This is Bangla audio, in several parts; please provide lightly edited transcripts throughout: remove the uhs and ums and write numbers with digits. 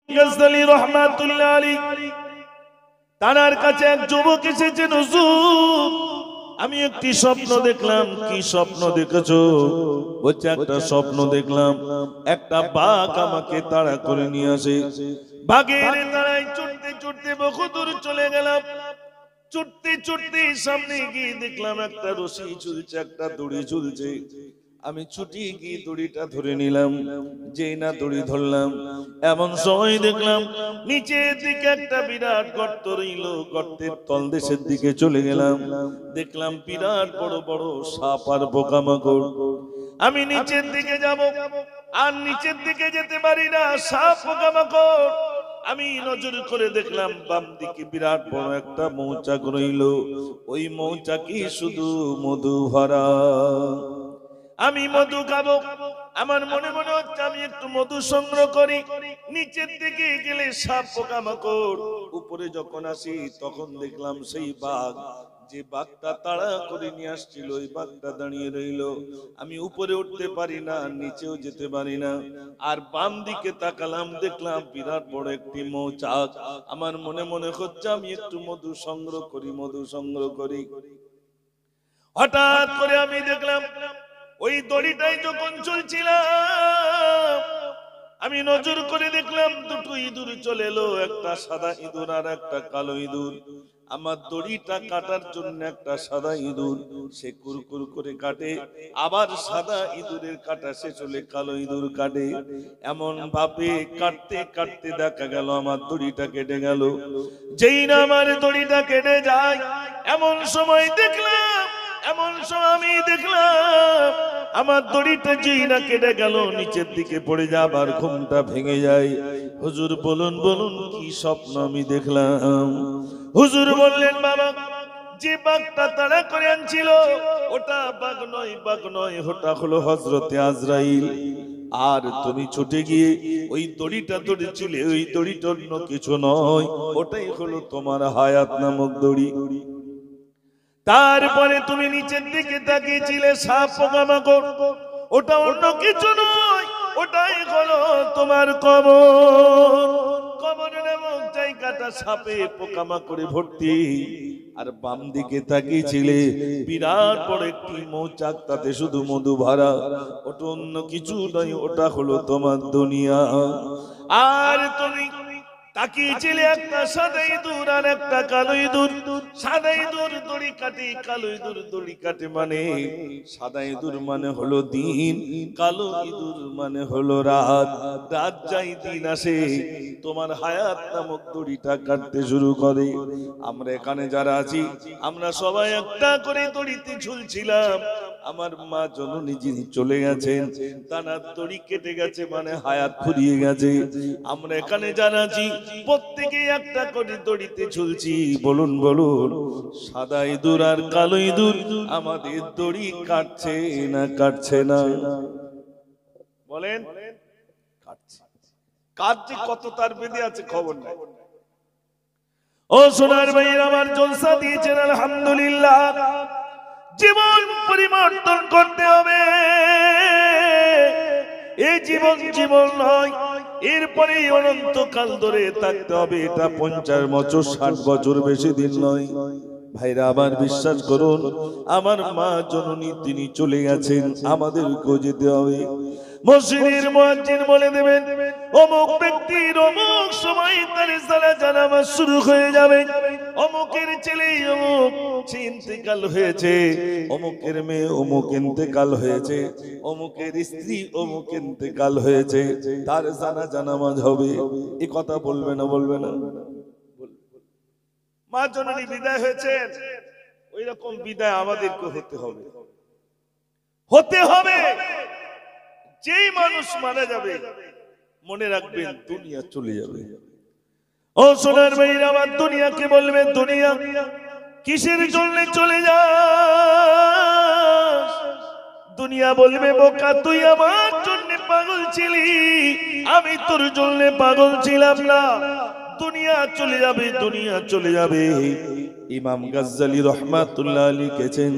গাজজালী রাহমাতুল্লাহ আলাইহি তার কাছে এক যুবক এসেছেন, হুজুর আমি একটি স্বপ্ন দেখলাম। কি স্বপ্ন দেখেছো? বলছে একটা স্বপ্ন দেখলাম, একটা বাঘ আমাকে তাড়া করে নিয়ে আসে। বাঘের তাড়ায় ছুটতে ছুটতে বহুদূর চলে গেলাম। ছুটতে ছুটতে সামনে গিয়ে দেখলাম একটা রশি ঝুলছে, একটা দড়ি ঝুলছে। আমি ছুটি গিয়ে দড়িটা ধরে নিলাম। যেই না দড়ি ধরলাম, এমন সময় দেখলাম নিচের দিকে একটা বিরাট গর্ত রইল। গর্তের তলদেশের দিকে চলে গেলাম, দেখলাম বিরাট বড় বড় সাপ আর পোকামাকড়। আমি নিচের দিকে যাব, আর নিচের দিকে যেতে পারি না, সাপ পোকামাকড়। আমি নজর করে দেখলাম বাম দিকে বিরাট বড় একটা মৌচাক রইল। ওই মৌচাকে শুধু মধু ভরা। আমি মধু খাবো। আমার মনে মনে হচ্ছে আমি একটু মধু সংগ্রহ করি। নিচের দিকে গেলে সাপ পোকামাকড়, উপরে যখন আসি তখন দেখলাম সেই বাঘ, যে বাঘটা তাড়া করে নিয়ে আসছিল ওই বাঘটা দাঁড়িয়ে রইল। আমি উপরে উঠতে পারি না, নিচেও যেতে পারি না। আর বাম দিকে তাকালাম, দেখলাম বিরাট বড় একটি মৌচাক। আমার মনে মনে হচ্ছে আমি একটু মধু সংগ্রহ করি, মধু সংগ্রহ করি। হঠাৎ করে আমি দেখলাম ওই দড়িটাই যখন চলছিলাম, আমি নজর করে দেখলাম দুটো ইঁদুর চলে এলো, একটা সাদা ইঁদুর আর একটা কালো ইঁদুর। আমার দড়িটা কাটার জন্য একটা সাদা ইঁদুর, সে কুরকুর করে কাটে, আবার সাদা ইঁদুরের কাটা শেষ হলে কালো ইঁদুর কাটে। এমন ভাবে কাটতে কাটতে দেখা গেল আমার দড়িটা কেটে গেল। যেই না আমার দড়িটা কেটে যায়, এমন সময় আমি দেখলাম আমার দড়িটা যেই না কেটে গেল, নিচের দিকে পড়ে যায়, আবার ঘুমটা ভেঙে যায়। হুজুর বলুন বলুন কি স্বপ্ন আমি দেখলাম? হুজুর বললেন, বাবা যে বাঘটা তাড়া করে আনছিল ওটা বাঘ নয়, বাঘ নয়, ওটা হলো হযরতে আজরাইল। আর তুমি ছুটে গিয়ে ওই দড়িটা ধরেছিলে, ওই দড়িটা অন্য কিছু নয়, ওটাই হলো তোমার হায়াত নামক দড়ি। তারপরে তুমি নিচের দিকে তাকিয়েছিলে সাপ পোকামাকড়, ওটা অন্য কিছু নয়, ওটাই হলো তোমার কবর। কবর নামক জায়গাটা সাপে পোকামাকড়ে ভর্তি। আর বাম দিকে তাকিয়েছিলে বিরাট বড় একটি মৌচাক, তাতে শুধু মধু ভরা। ওটা অন্য কিছু নয়, ওটা হলো তোমার দুনিয়া। আর তুমি তাকিয়েছিলে একটা সাদা ইঁদুর আর একটা কালো ইঁদুর। সাদা ইঁদুর দড়ি কাটে, কালো ইঁদুর দড়ি কাটে। মানে সাদা ইঁদুর মানে হলো দিন, কালো ইঁদুর মানে হলো রাত। রাত যাই দিন আসে, তোমার হায়াত নামক দড়িটা কাটতে শুরু করে। আমরা এখানে যারা আছি, আমরা সবাই একটা করে দড়িতে ঝুলছিলাম। আমার মা জননী যিনি চলে গেছেন, তার দড়ি কেটে গেছে, মানে হায়াত ফুরিয়ে গেছে। আমরা এখানে যারা আছি প্রত্যেকে একটা করে দড়িতে ঝুলছি। বলুন বলুন, সাদা ইঁদুর আর কালো ইঁদুর আমাদের দড়ি কাটছে না কাটছে না? বলেন, কাটছে। কাটছে কত তার বেঁধে আছে খবর নাই। ও সোনার ভাইয়ের আমার জলসা দিয়েছেন আলহামদুলিল্লাহ। জীবন পরিবর্তন করতে হবে। এই জীবন জীবন নয়, এরপরে অনন্তকাল ধরে থাকতে হবে। এটা 50 বছর 60 বছর, বেশি দিন নয়। ভাইরা আবার বিশ্বাস করুন, আমার মা জননী তিনি চলে গেছেন, আমাদেরকেও যেতে হবে। মসজিদের মুয়াজ্জিন বলে দেবেন অমুক ব্যক্তির অমুক সময় তার জানাজা নামাজ শুরু হয়ে যাবে। অমুকের ছেলে অমুক ইন্তেকাল হয়েছে, অমুকের মেয়ে অমুক ইন্তেকাল হয়েছে, অমুকের স্ত্রী অমুক ইন্তেকাল হয়েছে, তার জানাজা নামাজ হবে। এই কথা বলবে না বলবে না? মা জননী বিদায় হয়েছেন, ওই রকম বিদায় আমাদেরকে হতে হবে, হতে হবে। যেই মানুষ মারা যাবে মনে রাখবেন দুনিয়া চলে যাবে। ও সোনার ভাইরা আমার, দুনিয়াকে বলবেন দুনিয়া কিসের জন্য চলে যাস? দুনিয়া বলবে বোকা তুই আমার জন্য পাগল ছিলি, আমি তোর জন্য পাগল ছিলাম না। দুনিয়া চলে যাবে, দুনিয়া চলে যাবে। ইমাম গাজ্জালী রাহমাতুল্লাহ আলাইহি লিখেছেন,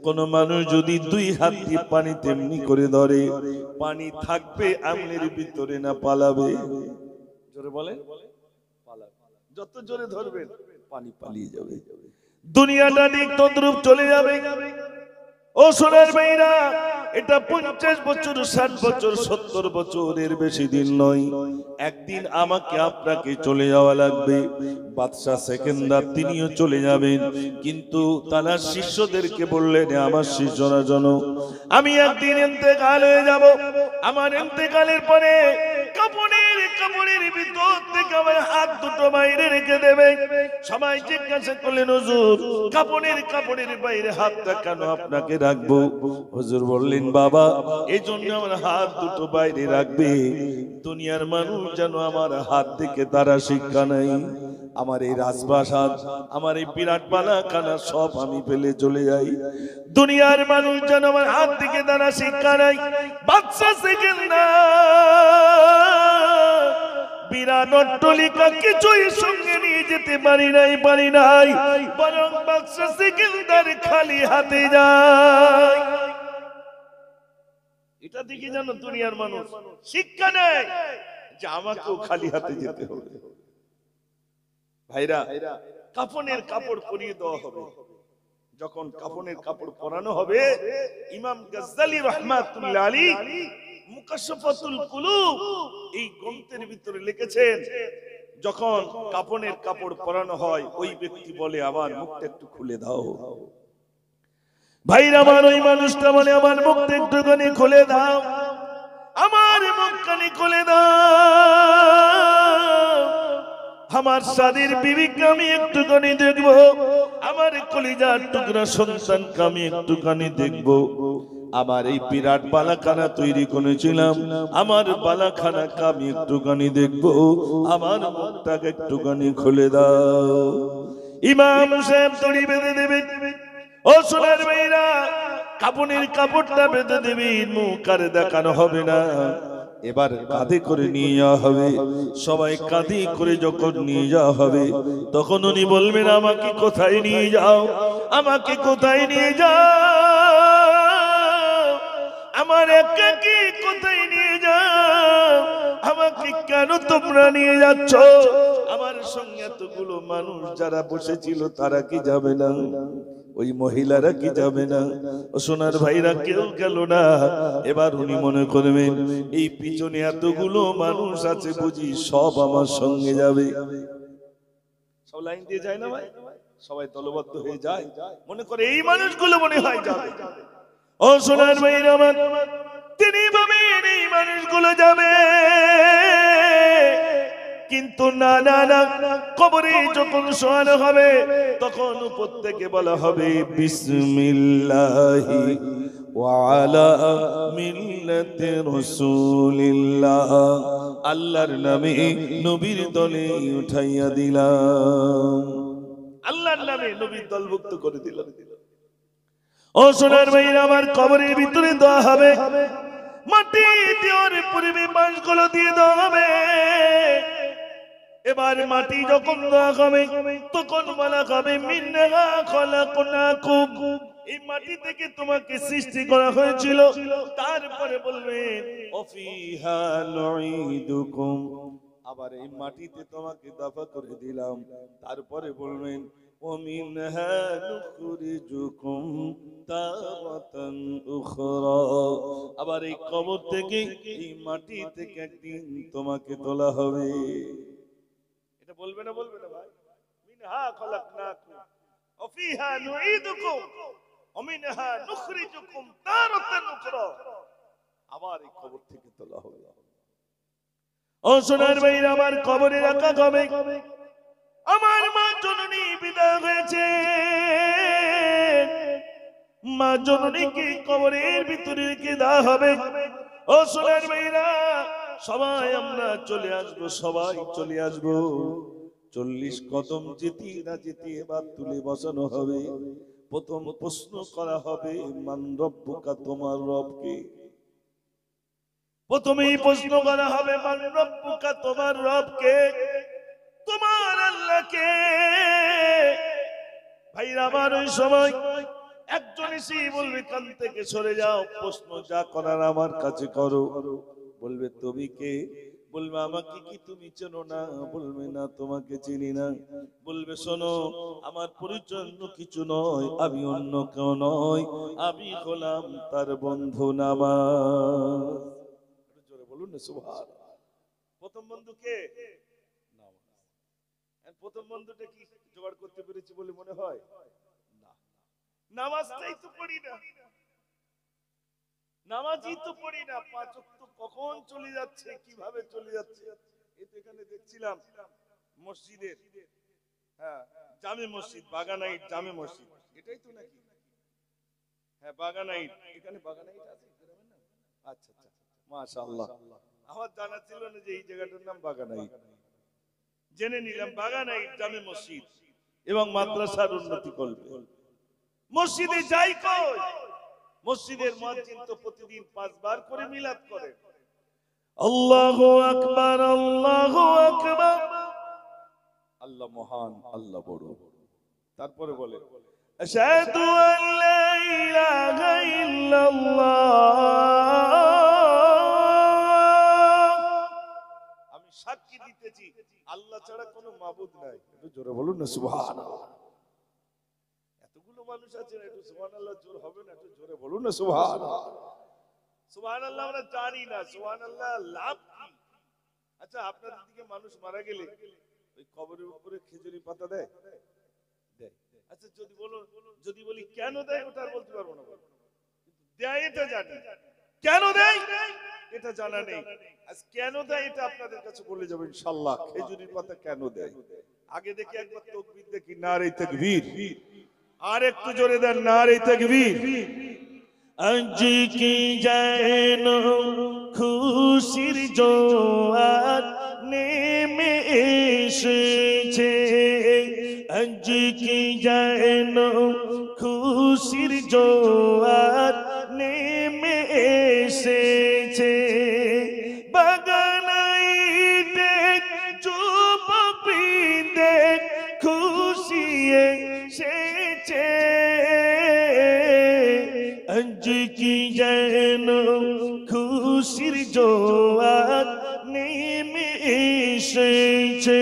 কোন মানুষ যদি 2 হাত দিয়ে পানি তেমনি করে ধরে, পানি থাকবে আঙুলের ভিতরে না পালাবে? জোরে বলে পালাবে, যত জোরে ধরবেন পানি পালিয়ে যাবে, দুনিয়াটা ঠিক তদ্রুপ চলে যাবে। ও সোনার ভাইরা, এটা 50 বছর 60 বছর 70 বছরের বেশি দিন নয়, একদিন আমাকে আপনাকে চলে যাওয়া লাগবে। বাদশা সেকেন্দার তিনিও চলে যাবেন, কিন্তু তারা শিষ্যদেরকে বললেন, আমার শিষ্যরা জানো, আমি একদিন ইন্তেকাল হয়ে যাব। আমার ইন্তেকালের পরে কাপড়ের ভিতর থেকে আমার হাত দুটো বাইরে রেখে দেবে। সবাই জিজ্ঞাসা করলেন, হুজুর কাপড়ের বাইরে হাতটা কেন আপনাকে রাখবো? হুজুর বললেন, বাবা, এই জন্য আমার হাত দুটো বাইরে রাখবে, দুনিয়ার মানুষ যেন আমার হাত থেকে তারা শিক্ষা নেই, আমার এই রাজপ্রাসাদ, আমার এই বিরাট বালাখানা সব আমি ফেলে চলে যাই, দুনিয়ার মানুষ যেন আমার হাত থেকে তারা শিক্ষা নেই। বাদশা সেকেন্দার বিরাট অট্টালিকা কিছুই সঙ্গে নিয়ে যেতে পারি নাই, বরং বাদশা সেকেন্দার খালি হাতে যায়। এটা দেখে জানো দুনিয়ার মানুষ শিক্ষা নেয় যে আমাকেও খালি হাতে যেতে হবে। ভাইরা, কাফনের কাপড় পরিয়ে দেওয়া হবে। যখন কাফনের কাপড় পরানো হবে, ইমাম গাজ্জালি রাহমাতুল্লাহ আলাইহি মুকাশশাফাতুল কুলুব এই গ্রন্থের ভিতরে লিখেছেন, যখন কাফনের কাপড় পরানো হয়, ওই ব্যক্তি বলে, আমার মুখটা একটু খুলে দাও। ভাইরা আমার, ওই মানুষটা বলে, আমার মুখটা একটুখানি খুলে দাও, আমার মুখখানি খুলে দাও, আমার স্বামীর বিবিকে আমি একটুখানি দেখবো, আমার কলিজার টুকরা সন্তানকে আমি একটুখানি দেখবো, আমার এই বিরাট বালাখানা তৈরি করেছিলাম, আমার বালাখানাকে আমি একটুখানি দেখবো, আমার মুখটাকে একটুখানি খুলে দাও। ইমাম সাহেব দড়ি বেঁধে দেবেন। ও সোনার ভাইরা, কাপড়ের কাপড়টা বেঁধে দেবেন, মুখ আর দেখানো হবে না। এবার কাঁধে করে নিয়ে যাওয়া হবে। সবাই কাঁধে করে যখন নিয়ে যাওয়া হবে, তখন উনি বলবেন, আমাকে কোথায় নিয়ে যাও, আমাকে কোথায় নিয়ে যাও, আমার একাকী কোথায় নিয়ে যাও, আমাকে কেন তোমরা নিয়ে যাচ্ছ? আমার সঙ্গে এতগুলো মানুষ যারা বসেছিল তারা কি যাবে না? ওই মহিলারা কি যাবে না? ও সোনার ভাইরা, কেউ গেল না। এবার উনি মনে করবেন, এই পিছনে এতগুলো মানুষ আছে, বুঝি সব আমার সঙ্গে যাবে। সব লাইন দিয়ে যায় না ভাই, সবাই দলবদ্ধ হয়ে যায়, মনে করে এই মানুষগুলো মনে হয় যাবে। ও সোনার ভাইরা আমার, তিনি ভাবেন এই মানুষগুলো যাবে, কিন্তু না না না, কবরে যখন শোয়ানো হবে, তখন উপর থেকে বলা হবে, বিসমিল্লাহি ওয়া আলা মিল্লাতি রাসূলিল্লাহ, আল্লাহর নামে নবীর দলে উঠাইয়া দিলাম, আল্লাহর নামে নবীর দলভুক্ত করে দিলাম। ও সোনার ভাইরা আমার, কবরের ভিতরে দেওয়া হবে, মাটি দেওয়ার পূর্বে বাঁশগুলো দিয়ে দেওয়া হবে। এবার মাটি যখন দেওয়া হবে, তখন বলা হবে, মিনহা খলাকনাকুম, এই মাটি থেকে তোমাকে সৃষ্টি করা হয়েছিল। তারপরে বলবেন, ওয়াফিহা নুঈদুকুম, আবার এই মাটিতে তোমাকে দাফন করে দিলাম। তারপরে বলবেন, ওমিনহা নুখরিজুকুম তারাতান উখরা, আবার এই কবর থেকে, এই মাটি থেকে একদিন তোমাকে তোলা হবে। এটা বলবে না ভাই? মিনহা খলাকনাকুম ওয়া ফিহা নুঈদুকুম ওয়া মিনহা নুখরিজুকুম তারাতান উখরা, আবার এই কবর থেকে তোলা হবে। ও সোনার ভাইরা আমার, কবরে রাখা হবে। আমার মা জননী বিদায় হয়েছে, মা জননীকে কবরের ভিতরে রেখে দেওয়া হবে। ও সোনার ভাইরা, সবাই আমরা চলে আসবো, সবাই চলে আসবো। 40 কদম যেতে না যেতে এবার তুলে বসানো হবে। প্রথম প্রশ্ন করা হবে, মান রব্বুকা, তোমার রবকে। প্রথমেই প্রশ্ন করা হবে, মান রব্বুকা, তোমার রবকে, তোমার আল্লাহকে। ভাইরা আমার, ওই সময় একজন এসে বলবে, কান থেকে সরে যাও, প্রশ্ন যা করার আমার কাছে করো। বলবে, তুমি কে? বলবে আমাকে কি তুমি চেনো না? বলবে না তোমাকে চিনি না। বলবে শোনো, আমার পরিচয় অন্য কিছু নয়, আমি অন্য কেউ নয়, আমি হলাম তার বন্ধু নামাজ। জোরে বলুন না সুবহানাল্লাহ। প্রথম বন্ধু কে? নামাজ। প্রথম বন্ধুটা কি জোগাড় করতে পেরেছি বলে মনে হয়? না, নামাজটাই তো পড়ি না, নামাজই তো পড়ি না। 5 ওয়াক্ত কখন চলে যাচ্ছে, কিভাবে চলে যাচ্ছে। এই তো এখানে দেখছিলাম মসজিদের, হ্যাঁ জামে মসজিদ, বাগানাইট জামে মসজিদ, এটাই তো নাকি? হ্যাঁ বাগানাইট, এখানে বাগানাইট আছে গ্রামের নাম? আচ্ছা আচ্ছা, মাশাআল্লাহ। আমার জানা ছিল না যে এই জায়গাটার নাম বাগানাইট। জেনে নিলাম বাগানাইট জামে মসজিদ এবং মাদ্রাসার উন্নতি করবে। মসজিদে যাই কই, মসজিদের মুয়াজ্জিন তো প্রতিদিন 5 বার করে মিলাদ করে। আল্লাহু আকবার, আল্লাহু আকবার, আল্লাহ মহান, আল্লাহ বড়। তারপরে বলে আশহাদু আন লা ইলাহা ইল্লাল্লাহ, আমি সাক্ষী দিতেছি আল্লাহ ছাড়া কোনো মাবুদ নাই। একটু জোরে বলুন না সুবহানাল্লাহ। এতগুলো মানুষ আছে, একটু সুবহানাল্লাহ জোর হবে না? একটু জোরে বলুন না সুবহানাল্লাহ। সুবহানাল্লাহ আমরা জানি না সুবহানাল্লাহ লাভ কি। আচ্ছা আপনাদের দিকে মানুষ মারা গেলে ওই কবরের উপরে খেজুরি পাতা দেয়? দেয়। আচ্ছা যদি বলি কেন দেয়, ওটা আর বলতে পারবো না, কিন্তু দেয় এটা জানি। কেন দেয় এটা জানা নেই। আজ কেন দেয় এটা আপনাদের কাছে বলে যাবো ইনশাআল্লাহ। খেজুরির পাতা কেন দেয়? আগে দেখি একবার তাকবীর দেখি, নারে তাকবীর। আর একটু জোরে দেন, নারে তাকবীর। আজ কি যেন খুশির জোয়ার নেমে এসেছে, আজ কি যেন খুশির জোয়ার নেমে এসেছে। বাগানাইতে যুবকবৃন্দে খুশি এসেছে, আজ কি যেন খুশির জোয়ার নেমে এসেছে,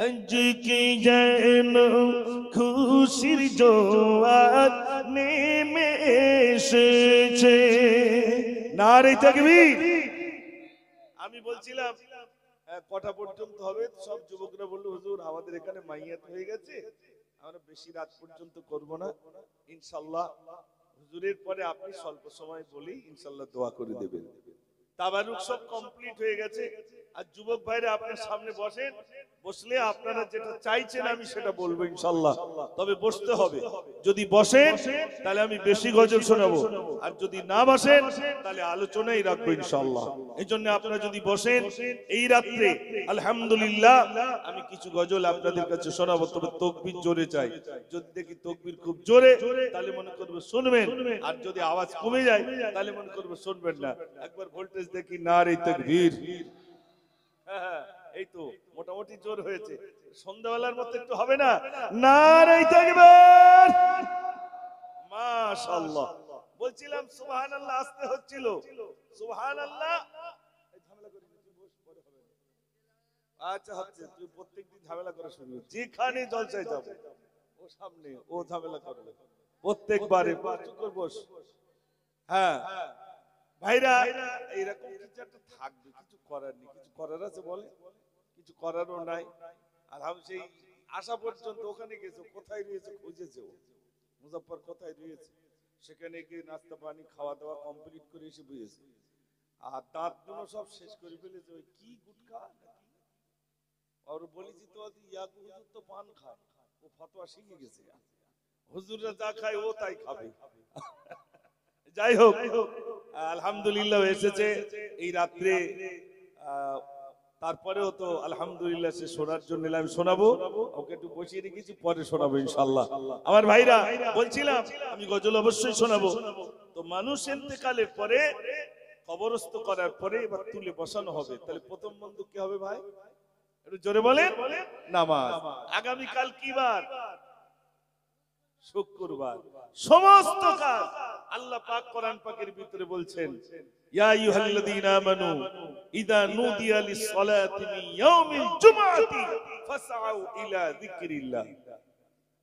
আজ কি যেন খুশির জোয়ার নেমে এসেছে। নারে তাকবীর। আমি বলছিলাম কটা পর্যন্ত হবে? সব যুবকরা বললো হুজুর আমাদের এখানে মাইয়াত হয়ে গেছে, আমরা বেশি রাত পর্যন্ত করব না, ইনশাআল্লাহ হুজুরের পরে আপনি স্বল্প সময় বলি ইনশাআল্লাহ দোয়া করে দেবেন। তাবারুক সব কমপ্লিট হয়ে গেছে। আর যুবক ভাইরা আপনার সামনে বসেন, বসলে আপনারা যেটা চাইছেন আমি সেটা বলবো ইনশাআল্লাহ। তবে বসতে হবে। যদি বসেন তাহলে আমি বেশি গজল শোনাবো, আর যদি না বসেন তাহলে আলোচনাই রাখবো ইনশাআল্লাহ। এই জন্য আপনারা যদি বসেন এই রাত্রে আলহামদুলিল্লাহ আমি কিছু গজল আপনাদের কাছে শোনাবো। তবে তাকবীর জোরে চাই। যদি দেখি তাকবীর খুব জোরে তাহলে মনে করবো শুনবেন, আর যদি আওয়াজ কমে যায় তাহলে মনে করবো শুনবেন না। একবার ভোল্টেজ দেখি, নারে তাকবীর। হ্যাঁ এই তো মোটামুটি জোর হয়েছে। সন্ধ্যাবেলার মতো একটু হবে না? নারে তাকবীর, মাশাআল্লাহ। বলছিলাম সুবহানাল্লাহ আসতে হচ্ছিল। সুবহানাল্লাহ। এই ঝামেলা করিস না, তুই বস, পরে হবে। আচ্ছা হচ্ছে, তুই প্রত্যেকদিন ঝামেলা করে শুনবি। যেখানে জলসায় যাব ও সামনে, ও ঝামেলা করবে প্রত্যেকবারে। চুপ করে বস। হ্যাঁ ভাইরা এইরকম কিছু একটা থাকবে, কিছু করার নেই। কিছু করার আছে বলে? কিছু করারও নাই। আর আমি সেই আসা পর্যন্ত ওখানে গেছো, কোথায় রয়েছে খুঁজেছে, মুজাফফর কোথায় রয়েছে, সেখানে গিয়ে নাস্তা পানি খাওয়া দাওয়া কমপ্লিট করে এসে বুঝেছে। আর দাঁত গুলো সব শেষ করে ফেলেছে। ওই কি গুটখা নাকি, আর বলেছি তো ইয়াকু হুজুর তো পান খায়, ও ফতোয়া শিখে গেছে। হুজুররা যা খায় ও তাই খাবে। যাই হোক আলহামদুলিল্লাহ এসেছে এই রাত্রে। তারপরেও তো আলহামদুলিল্লাহ সে শোনার জন্য আমি শোনাবো। ওকে একটু বসিয়ে রেখেছি, পরে শোনাবো ইনশাআল্লাহ। আমার ভাইরা বলছিলাম আমি গজল অবশ্যই শোনাবো। তো মানুষ ইন্তেকালের পরে, কবরস্থ করার পরে এবার তুলে বসানো হবে। তাহলে প্রথম বন্ধু কি হবে ভাই? একটু জোরে বলেন। নামাজ। আগামীকাল কি বার? শুক্রবার। সমস্ত কাজ আল্লাহ পাক কোরআন পাকের ভিতরে বলছেন ইয়া আইয়ুহাল্লাযীনা আমানু ইযা নুদিয়া লিস-সালাতি মিন ইয়াউমিল জুমআতি ফাসআউ ইলা যিকরিল্লাহ।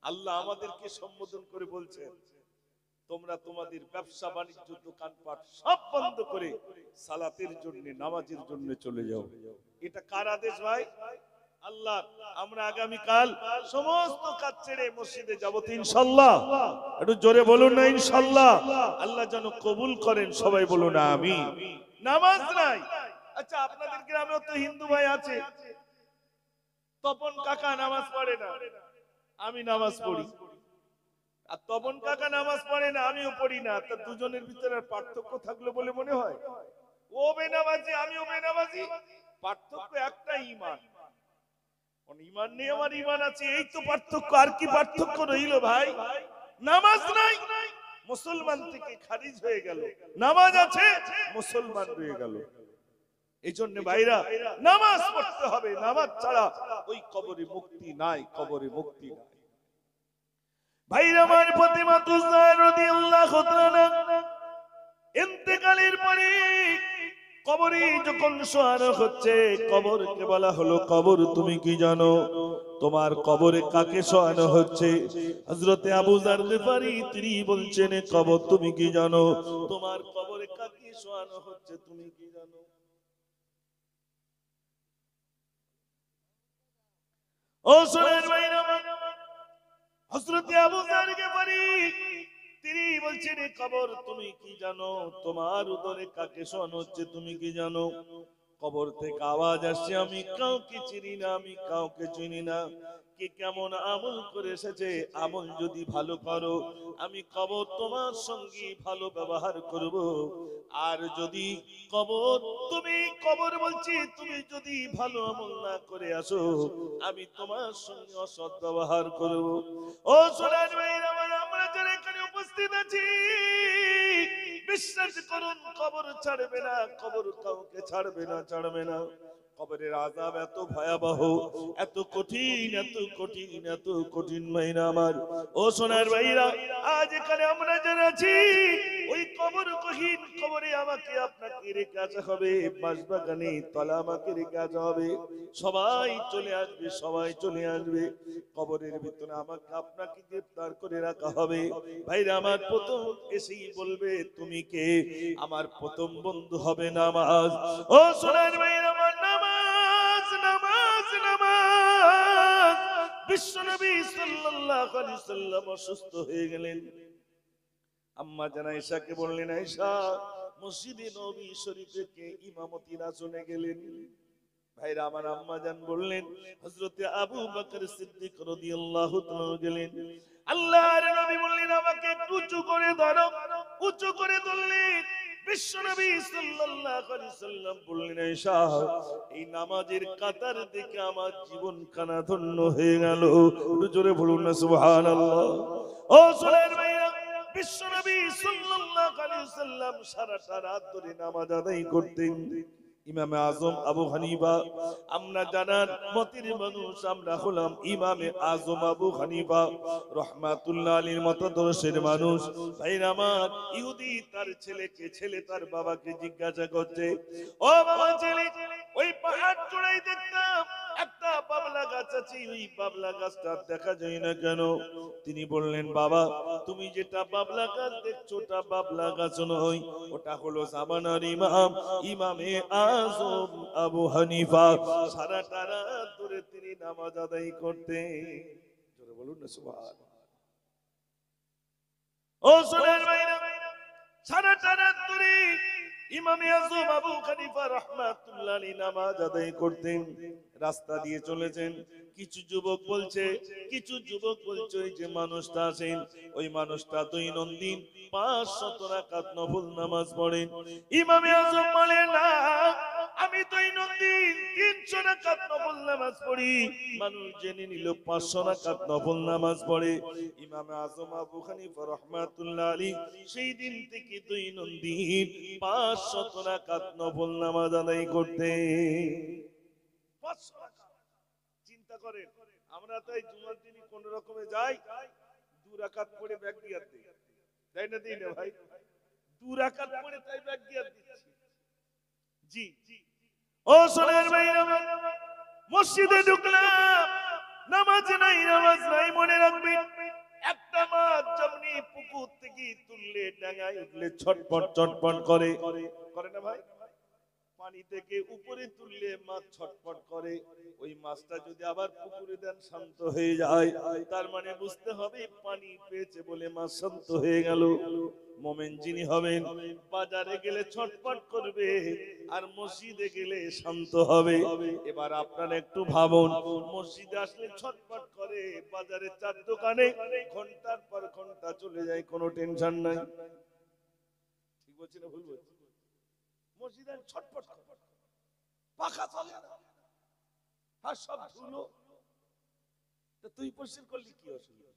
আল্লাহ আমাদেরকে সম্বোধন করে বলছেন, তোমরা তোমাদের ব্যবসা বাণিজ্য দোকানপাট সব বন্ধ করে সালাতের জন্য, নামাজের জন্য চলে যাও। এটা কার আদেশ ভাই? আল্লাহ। আমরা আগামী কাল সমস্ত কাজ ছেড়ে মসজিদে যাব তো ইনশাআল্লাহ। একটু জোরে বলুন না ইনশাআল্লাহ। আল্লাহ যেন কবুল করেন, সবাই বলুন আমিন। নামাজ নাই। আচ্ছা, আপনাদের গ্রামেও তো হিন্দু ভাই আছে, তপন কাকা নামাজ পড়ে না, আমি নামাজ পড়ি। আর তপন কাকা নামাজ পড়ে না, আমিও পড়ি না। তা দুজনের ভিতরে পার্থক্য থাকলো বলে মনে হয়? ও বেনামাজি, আমিও বেনামাজি, পার্থক্য একটা, ঈমান। ঈমান নেই, আমার ঈমান আছে, এই তো পার্থক্য। আর কি পার্থক্য রইল ভাই? নামাজ নাই, মুসলমান থেকে খারিজ হয়ে গেল। নামাজ আছে, মুসলমান রয়ে গেল। এই জন্য ভাইরা নামাজ পড়তে হবে। নামাজ ছাড়া ওই কবরে মুক্তি নাই, কবরে মুক্তি নাই। ভাইরা আমার, ফাতেমা তুজদার রাদিয়াল্লাহু তাআলা ইন্তেকালের পরে কবরে যখন শোয়ানো হচ্ছে, কবরকে বলা হলো, কবর তুমি কি জানো? তোমার কবরে কাকে শোয়ানো হচ্ছে? হযরতে আবু যার গিফারি তিনি বলছেন, কবর তুমি কি জানো? তোমার কবরে কাকে শোয়ানো হচ্ছে তুমি কি জানো? ও শোনেন ভাইরা, হযরতে আবু যার গিফারি তিনি বলছেন, কবর তুমি কি জানো? তোমার উদরে কাকে শোয়ানো হচ্ছে তুমি কি জানো? কবর থেকে আওয়াজ আসছে, আমি কাউকে চিনি না, আমি কাউকে চিনি না। কে কেমন আমল করে এসেছে, আমল যদি ভালো করো আমি কবর তোমার সঙ্গে ভালো ব্যবহার করব। আর যদি কবর, তুমি কবর বলছি, তুমি যদি ভালো আমল না করে আসো আমি তোমার সঙ্গে অসৎ ব্যবহার করব। ও সোনার ভাইরা আমার, আমরা যারা এখানে উপস্থিত আছি, বিশ্বাস করুন কবর ছাড়বে না, কবর কাউকে ছাড়বে না, ছাড়বে না। কবরের আযাব এত ভয়াবহ, এত কঠিন, এত কঠিন, এত কঠিন ভাইরা আমার। ও সোনার ভাইরা, আজ এখানে আমরা যারা আছি, ওই কবর কঠিন কবরে আমাকে আপনাকে রেখে আসা হবে, বাঁশবাগানে তলা আমাকে রেখে আসা হবে। সবাই চলে আসবে, সবাই চলে আসবে। কবরের ভিতরে আমাকে আপনাকে গ্রেফতার করে রাখা হবে। ভাইরা আমার, প্রথম এসেই বলবে তুমি কে? আমার প্রথম বন্ধু হবে নামাজ। ও সোনার ভাইরা আমার, নামাজ, নামাজ, নামাজ। বিশ্বনবী সাল্লাল্লাহু আলাইহি ওয়াসাল্লাম অসুস্থ হয়ে গেলেন। আম্মা জান আয়েশাকে বললেন, আয়েশা মসজিদে নবী শরীফে কে ইমামতির আসনে গেলেন? ভাইরা আমার, আম্মা জান বললেন, হযরতে আবু বকর সিদ্দিক রাদিয়াল্লাহু তাআলা গেলেন। আল্লাহর নবী বললেন, আমাকে একটু উঁচু করে ধরো। উঁচু করে ধরলেন। বিশ্বনবী সাল্লাল্লাহু আলাইহি ওয়াসাল্লাম বললেন, আয়েশা এই নামাজের কাতার দেখে আমার জীবন খানা ধন্য হয়ে গেল। একটু জোরে বলুন না সুবহানাল্লাহ। ও সোনার ভাইরা, বিশ্বনবী সাল্লাল্লাহু আলাইহি ওয়াসাল্লাম সারাটা রাত ধরে নামাজ আদায় করতেন। ইমামে আজম আবু হানিফা, আমরা জানার মতের মানুষ, আমরা হলাম ইমামে আজম আবু হানিফা রাহমাতুল্লাহ আলাইহির মতাদর্শের মানুষ। ভাইরা আমার, ইহুদি তার ছেলেকে, ছেলে তার বাবাকে জিজ্ঞাসা করছে, ও বাবা, ছেলে ওই পাহাড় চূড়ায় দেখতাম একটা বাবলা গাছ আছে, ওই বাবলা গাছটা দেখা যায় না কেন? তিনি বললেন, বাবা তুমি যেটা বাবলা গাছ দেখছো ওটা বাবলা গাছ নয়, ওটা হলো জামানার ইমাম, ইমামে আজম আবু হানিফা। সারাটা রাত ধরে তিনি নামাজ আদায় করতেন। জোরে বলুন না সুবহানাল্লাহ। ও সোনার ভাইরা, সারাটা রাত ধরে ইমামে আজম আবু হানিফা রাহমাতুল্লাহ আলাইহি নামাজ আদায় করতেন। রাস্তা দিয়ে চলেছেন, কিছু যুবক বলছে, ওই যে মানুষটা আছেন, ওই মানুষটা দৈনন্দিন 500 রাকাত নফল নামাজ পড়েন। ইমামে আজম বলেন, না, আমি দৈনন্দিন 300 রাকাত নফল নামাজ পড়ি। মানুষ জেনে নিল 500 রাকাত নফল নামাজ পড়ে। ইমামে আজম আবু হানিফা রাহমাতুল্লাহ আলাইহি সেই দিন থেকে দৈনন্দিন 500 রাকাত নফল নামাজ আদায় করতেন। 500 রাকাত। চিন্তা করেন, আমরা তো এই জুমার দিনই কোন রকমে যাই, 2 রাকাত পড়ে ব্যাগ গিয়ার দেই, তাই না? দিই না ভাই, 2 রাকাত পড়ে তাই ব্যাগ গিয়ার দিচ্ছি। জি ও সোনার ভাইরা, মসজিদে ঢুকলাম, নামাজ নাই মনে রাখবেন। একটা মাছ যেমনি পুকুর থেকে তুললে ডাঙায় উঠলে ছটপট ছটপট করে, করে না ভাই? পানি থেকে উপরে তুললে মাছ ছটপট করে। ওই মাছটা যদি আবার পুকুরে দেন শান্ত হয়ে যায়, তার মানে বুঝতে হবে পানি পেয়েছে বলে মাছ শান্ত হয়ে গেল। মোমেন যিনি হবেন, বাজারে গেলে ছটপট করবে আর মসজিদে গেলে শান্ত হবে। এবার আপনারা একটু ভাবুন, মসজিদে আসলে ছটপট করে, বাজারে চার দোকানে ঘন্টার পর ঘন্টা চলে যায়, কোনো টেনশন নাই। ঠিক বলছি না ভুল বলছি? মসজিদে ছটপট করে, পাখা চলে না, আর সব ধুলো। তুই পরিষ্কার করলি কি অসুবিধা?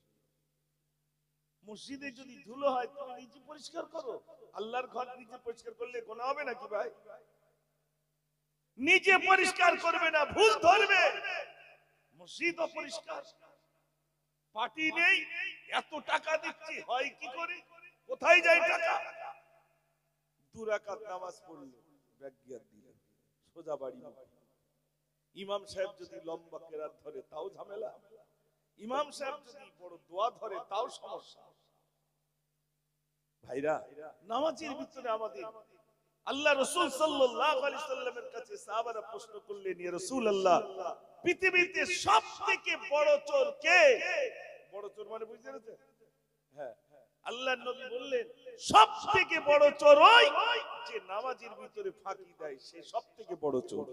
মসজিদে যদি ধুলো হয় তুমি নিজে পরিষ্কার করো। আল্লাহর ঘর নিজে পরিষ্কার করলে গুনাহ হবে নাকি ভাই? নিজে পরিষ্কার করবে না, ভুল ধরবে। মসজিদ অপরিষ্কার, পার্টি নেই, এত টাকা দিচ্ছি, হয় কি করে? কোথায় যায় টাকা? 2 রাকাত নামাজ পড়লো, ব্যাগ গিয়ার দিলেন, সোজা বাড়ি। ইমাম সাহেব যদি লম্বা কেরাত ধরে তাও ঝামেলা, ইমাম সাহেব যদি বড় দোয়া ধরে তাও সমস্যা। ভাইরা, নামাজের ভিতরে আমাদের আল্লাহ রাসূল সাল্লাল্লাহু আলাইহি সাল্লামের কাছে সাহাবারা প্রশ্ন করলেন, ইয়া রাসূলুল্লাহ, পৃথিবীতে সবথেকে বড় চোর কে? বড় চোর মানে বুঝতে পেরেছেন? হ্যাঁ, আল্লাহর নবী বললেন সবথেকে বড় চোর ওই যে নামাজের ভিতরে ফাঁকি দেয়, সে সবথেকে বড় চোর।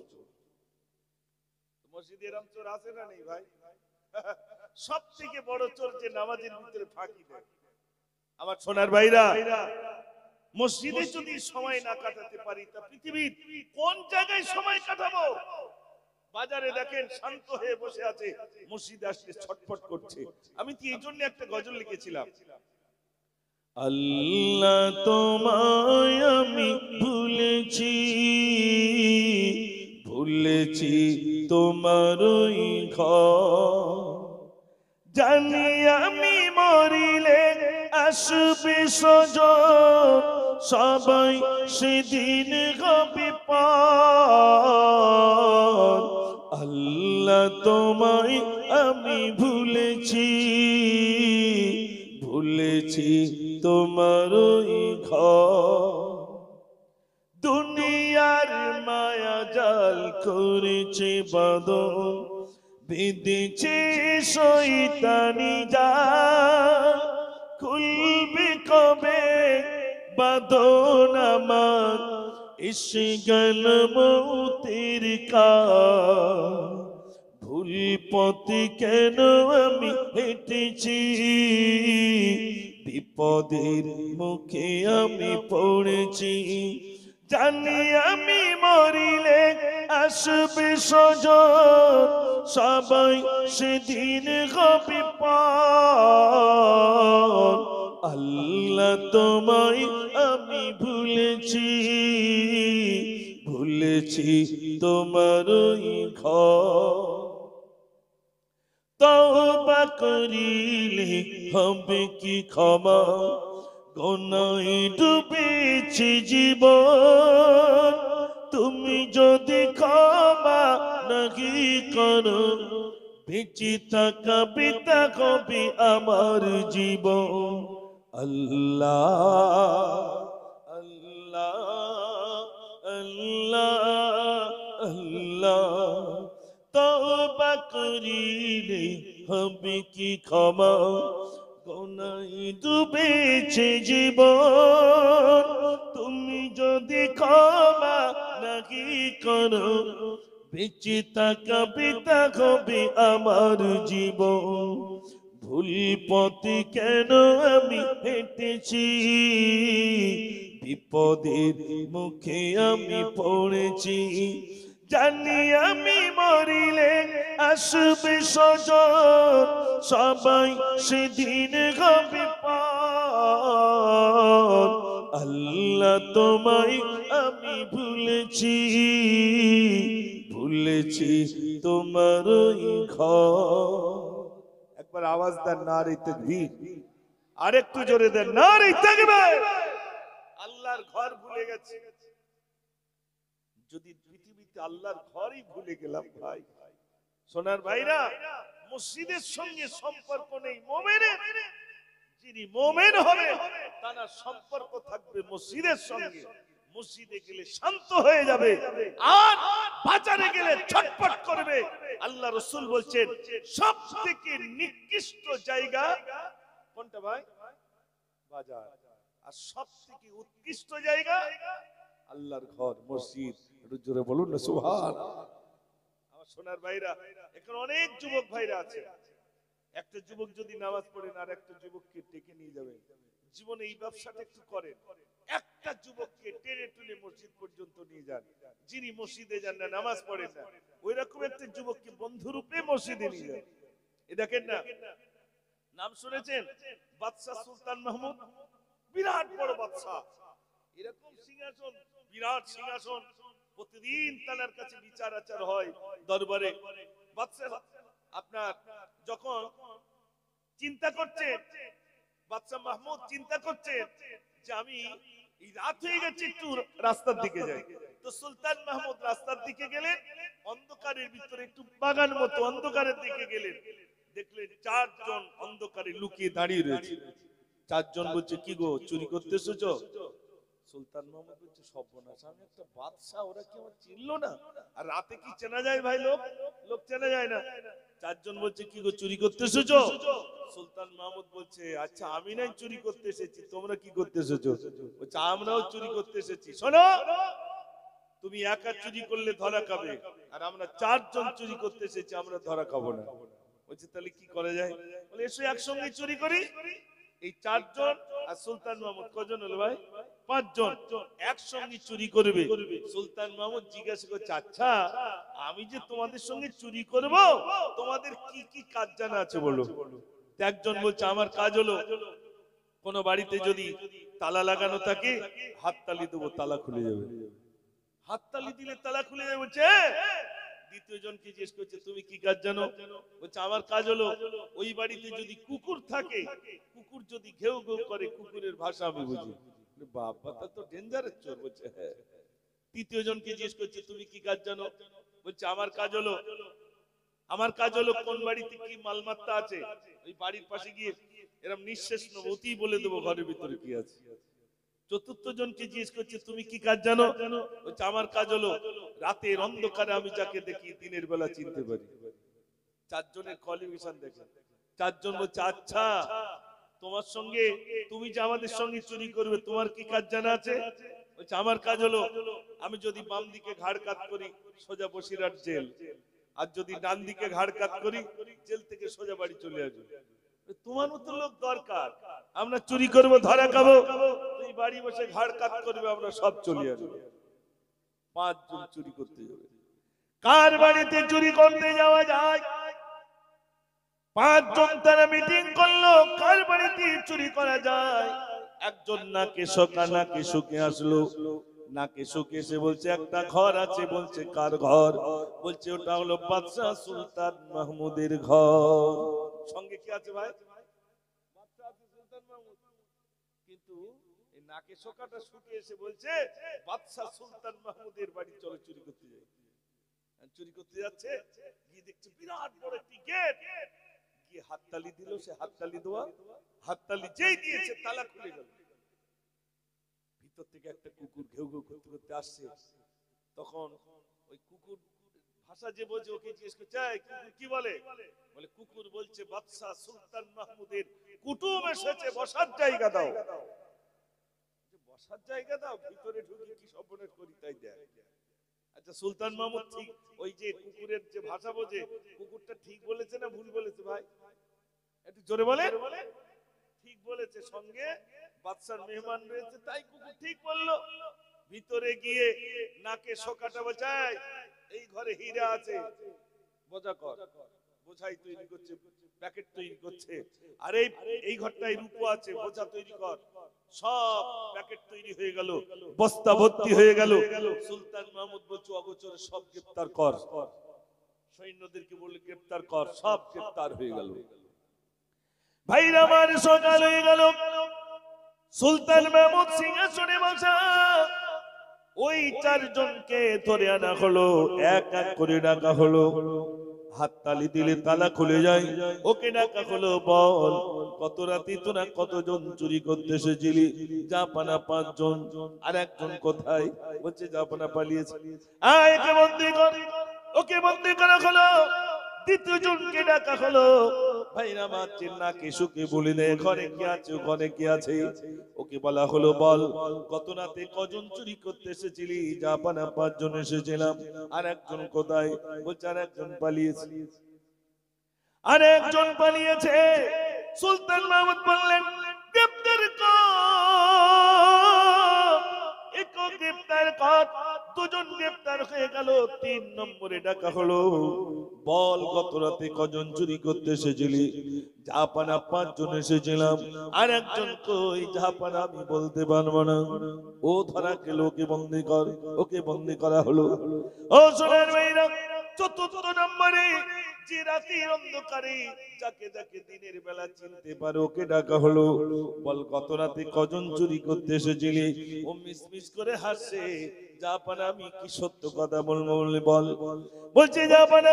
মসজিদে এরকম চোর আছে না নেই ভাই? সবথেকে বড় চোর যে নামাজের ভিতরে ফাঁকি দেয়। আমার সোনার ভাইরা, মসজিদে যদি সময় না কাটাতে পারি তা পৃথিবীর কোন জায়গায় সময় কাটাবো? বাজারে দেখেন শান্ত হয়ে বসে আছে, মসজিদে আসলে ছটফট করছে। আমি তো এই জন্য একটা গজল লিখেছিলাম, আল্লাহ তোমায় আমি ভুলেছি, ভুলেছি তোমারই ঘর, জানি আমি মরিলে আসবে সজন, সবাই সেদিন হবে পার। আল্লাহ তোমায় আমি ভুলেছি, ভুলেছি তোমারই ঘর, দুনিয়ার মায়া জাল করেছে বাঁধন, বেঁধেছে শয়তানি জাল, খুলবে কবে বাঁধন আমার, এসে গেল মৌতের কাল। ভুল পথে কেন আমি হেঁটেছি, বিপদের মুখে আমি পড়েছি, জানি আমি মরিলে আসবে সজন, সবাই সেদিন হবে পার। আল্লাহ তোমায় আমি ভুলেছি, ভুলেছি তোমারই ঘর, তওবা করিলে হবে কি ক্ষমা, গুনাহে ডুবেছে জীবন, তুমি যদি ক্ষমা নাহি করো, বেঁচে থাকা পিতা কবি আমার জীবন। আল্লাহ আল্লাহ আল্লাহ আল্লাহ, তওবা করিলে হবে কি ক্ষমা, গুনাহে ডুবেছে জীবন, তুমি যদি ক্ষমা নাহি করো, বেঁচে থাকা পিতা হবে আমার জীবন। ভুল পথে কেন আমি হেঁটেছি, বিপদের মুখে আমি পড়েছি, জানি আমি মরিলে আসবে সজন, সবাই সেদিন হবে পার। আল্লাহ তোমায় আমি ভুলেছি, ভুলেছি তোমারই ঘর। একবার আওয়াজ দেন নারে তাকবীর, আরেকটু জোরে দেন নারে তাকবীর। আল্লাহর ঘর ভুলে গেছে, যদি পৃথিবীতে আল্লাহর ঘরই ভুলে গেলাম ভাই, সোনার ভাইরা, মসজিদের সঙ্গে সম্পর্ক নেই মুমিনের। যিনি মুমিন হবে তার সম্পর্ক থাকবে মসজিদের সঙ্গে। মসজিদে গেলে শান্ত হয়ে যাবে, আর বাজারে গেলে ছটফট করবে। আল্লাহ রাসূল বলছেন সবথেকে নিকৃষ্ট জায়গা কোনটা ভাই? বাজার। আর সবথেকে উৎকৃষ্ট জায়গা আল্লাহর ঘর, মসজিদ। একটু জোরে বলুন না সুবহানাল্লাহ। আমার সোনার ভাইরা, এখন অনেক যুবক ভাইরা আছে, একটা যুবক যদি নামাজ পড়েন আর একটা যুবককে ডেকে নিয়ে যাবেন, জীবনে এই ব্যবসাটা একটু করেন, একটা যুবককে টেনে টুনে মসজিদ পর্যন্ত নিয়ে যান, যিনি মসজিদে যান না, নামাজ পড়েন না, ওই রকম একটা যুবককে বন্ধুরূপে মসজিদে নিয়ে যান। এ দেখেন না, নাম শুনেছেন বাদশা সুলতান মাহমুদ, বিরাট বড় বাদশা, এরকম সিংহাসন, বিরাট সিংহাসন, প্রতিদিন তার কাছে বিচার আচার হয় দরবারে। বাদশা আপনার যখন চিন্তা করছে, বাদশা মাহমুদ চিন্তা করছে যে আমি এই রাত হয়ে গেছে, একটু রাস্তার দিকে যাই। তো সুলতান মাহমুদ রাস্তার দিকে গেলেন, অন্ধকারের ভিতরে একটু বাগান মতো অন্ধকারের দিকে গেলেন, দেখলেন চারজন অন্ধকারে লুকিয়ে দাঁড়িয়ে রয়েছে। চারজন বলছে কি গো, চুরি করতে এসেছো? সুলতান মাহমুদ বলছে সর্বনাশ, আমি একটা বাদশা, ওরা কি আমার চিনলো না? আর রাতে কি চেনা যায় ভাই? লোক চেনা যায় না। চারজন বলছে কি গো, চুরি করতে এসেছো? সুলতান মাহমুদ বলছে আচ্ছা আমি নাই চুরি করতে এসেছি, তোমরা কি করতে এসেছো? বলছে আমরাও চুরি করতে এসেছি। শোনো, তুমি একা চুরি করলে ধরা খাবে, আর আমরা চারজন চুরি করতে এসেছি, আমরা ধরা খাবো না। বলছে তাহলে কি করা যায়? বলে এসো একসঙ্গে চুরি করি। এই চারজন আর সুলতান মাহমুদ কজন হলো ভাই? পাঁচজন একসঙ্গে চুরি করবে। সুলতান মাহমুদ জিজ্ঞাসা করছে আচ্ছা আমি যে তোমাদের সঙ্গে চুরি করব, তোমাদের কি কি কাজ জানা আছে বলো? একজন বলছে আমার কাজ হলো কোন বাড়িতে যদি তালা লাগানো থাকে হাততালি দেবো, তালা খুলে যাবে। হাততালি দিলে তালা খুলে যাবে। বলছে দ্বিতীয় জনকে জিজ্ঞেস করছে তুমি কি কাজ জানো? বলছে আমার কাজ হলো ওই বাড়িতে যদি কুকুর থাকে, কুকুর যদি ঘেউ ঘেউ করে, কুকুরের ভাষা আমি বুঝি। বাবা তা তো ডেঞ্জারের চোর। বলছে হ্যাঁ। তৃতীয় জনকে জিজ্ঞেস করছে তুমি কি কাজ জানো? বলছে আমার কাজ হলো কোন বাড়িতে কি মালমাত্তা আছে, ওই বাড়ির পাশে গিয়ে এরকম নিঃশেষ নবতী বলে দেবো ঘরের ভিতরে কি আছে। চতুর্থ জনকে জিজ্ঞেস করছে তুমি কি কাজ জানো? বলছে আমার কাজ হলো রাতের অন্ধকারে আমি যাকে দেখি দিনের বেলা চিনতে পারি। চারজনের কোয়ালিফিকেশন দেখেন। চারজন বলছে আচ্ছা তোমার সঙ্গে, তুমি যে আমাদের সঙ্গে চুরি করবে, তোমার কি কাজ জানা আছে? বলছে আমার কাজ হলো আমি যদি বাম দিকে ঘাড় কাত করি সোজা বসিরহাট জেল, আর যদি ডান দিকে ঘাড় কাত করি জেল থেকে সোজা বাড়ি চলে আসবে। তোমার মতো লোক দরকার, আমরা চুরি করব, ধরা খাবো, তুই বাড়ি বসে ঘাড় কাত করবে, আমরা সব চলে আসবো। পাঁচজন চুরি করতে যাবে। কার বাড়িতে চুরি করতে যাওয়া যায়? পাঁচজন তারা মিটিং করলো কার বাড়িতে চুরি করা যায়। একজন নাকে শোকা নাকে শুকে আসলো, নাকে শুকে এসে বলছে একটা ঘর আছে। বলছে কার ঘর? বলছে ওটা হলো বাদশা সুলতান মাহমুদের ঘর। সঙ্গে কি আছে ভাই? বাদশা আছে, সুলতান মাহমুদ। কিন্তু এই নাকে শোকাটা শুকে এসে বলছে বাদশা সুলতান মাহমুদের বাড়ি চলো চুরি করতে যাই। চুরি করতে যাচ্ছে, গিয়ে দেখছে বিরাট বড় একটি গেট। গিয়ে হাততালি দিল, সে হাততালি দেওয়া, হাততালি যেই দিয়েছে তালা খুলে গেল। ভিতর থেকে একটা কুকুর ঘেউ ঘেউ করতে করতে আসছে। তখন ওই কুকুর ভাষা যে বোঝে ওকে জিজ্ঞেস করছে কুকুর কি বলে? বলে কুকুর বলছে বাদশা সুলতান মাহমুদের কুটুম এসেছে, বসার জায়গা দাও। বসার জায়গা দাও? ভিতরে ঢুকে কি সর্বনাশ করি তাই দেখ। আচ্ছা সুলতান মাহমুদ ঠিক ওই যে কুকুরের যে ভাষা বোঝে, কুকুরটা ঠিক বলেছে না ভুল বলেছে ভাই? একটু জোরে বলে। ঠিক বলেছে, সঙ্গে বাদশার মেহমান রয়েছে তাই কুকুর ঠিক বললো। ভিতরে গিয়ে নাকে শোকাটা বোঝায় এই ঘরে হীরা আছে, বোঝা কর। বোঝাই তৈরি করছে, প্যাকেট তৈরি করছে। আর এই ঘরটায় রূপো আছে, বোঝা তৈরি কর। সব প্যাকেট তৈরি হয়ে গেল, বস্তা ভর্তি হয়ে গেল। সুলতান মাহমুদ বলছে অগোচরে সব গ্রেফতার কর। সৈন্যদেরকে বলে গ্রেফতার কর, সব গ্রেফতার হয়ে গেল। ভাইরা আমার সকাল হয়ে গেল, সুলতান মাহমুদ সিংহাসনে বসা। ওই চারজনকে ধরে আনা হলো, এক এক করে ডাকা হলো। হাত তালি দিলে তালা খুলে যায়। ওকে ডাকা হলো, বল কত রাতে তোরা কতজন চুরি করতে এসেছিলি? জাপানা 5 জন। আর একজন কোথায়? বলছে জাপানা পালিয়েছে। একে বন্দি কর। ওকে বন্দি করা হলো। দ্বিতীয় জনকে ডাকা হলো, ভাইরা মারছেন না, কেশুকে বলে দে ঘরে কি আছে, ঘরে কি আছে। ওকে বলা হলো, বল কত রাতে কজন চুরি করতে এসেছিলি? জাপানা 5 জন এসেছিলাম। আর একজন কোথায়? বলছে আর একজন পালিয়েছে। আর একজন পালিয়েছে। সুলতান মাহমুদ বললেন, গ্রেপ্তার কর, একে গ্রেপ্তার কর। দুজন গ্রেপ্তার হয়ে গেল। 3 নম্বরে ডাকা হলো, বল গত রাতে কজন চুরি করতে এসেছিলি? জাপানা 5 জন এসেছিলাম। আর একজন কই? জাপানা আমি বলতে পারবো না। ও ধরা গেল, ওকে বন্দি কর। ওকে বন্দি করা হলো। ও সোনার ভাইরা, 4th নম্বরে যে রাতের অন্ধকারে যাকে যাকে দিনের বেলা চিনতে পারে, ওকে ডাকা হলো, বল গত রাতে কজন চুরি করতে এসেছিলি? ও মিসমিস করে হাসছে। জাপানা আমি কি সত্য কথা বলবো বলে বল। বলছে জাপানা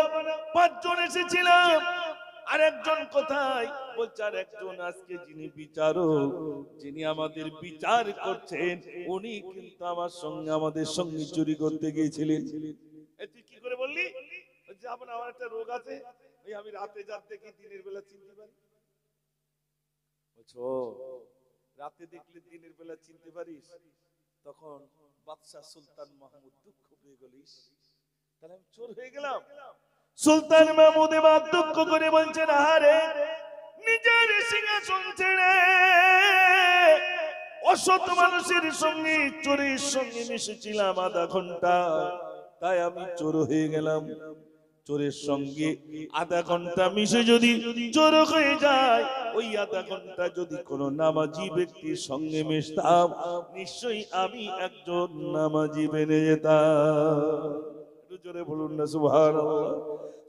5 জন এসেছিলাম। আর একজন কোথায়? বলছে আর একজন আজকে যিনি বিচারক, যিনি আমাদের বিচার করছেন, উনি কিন্তু আমার সঙ্গে আমাদের সঙ্গে চুরি করতে গিয়েছিলেন। তুই কি করে বললি? জাপানা আমার একটা রোগ আছে, ওই আমি রাতে যার দেখি দিনের বেলা চিনতে পারি। বলছো রাতে দেখলে দিনের বেলা চিনতে পারিস? তখন বাদশা সুলতান মাহমুদ দুঃখ পেয়ে গেলিস, তাহলে আমি চোর হয়ে গেলাম। সুলতান মাহমুদ এবার দুঃখ করে বলছেন, আহারে, নিজের সিংহাসন ছেড়ে অসৎ মানুষের সঙ্গে চোরের সঙ্গে মিশেছিলাম আধা ঘন্টা, তাই আমি চোর হয়ে গেলাম। চোরের সঙ্গে আধা ঘন্টা মিশে যদি চোর হয়ে যায়, ওই আধা ঘন্টা যদি কোনো নামাজি ব্যক্তির সঙ্গে মিশতাম, নিশ্চয়ই আমি একজন নামাজি বেনে যেতাম। একটু জোরে বলুন না সুবহানাল্লাহ।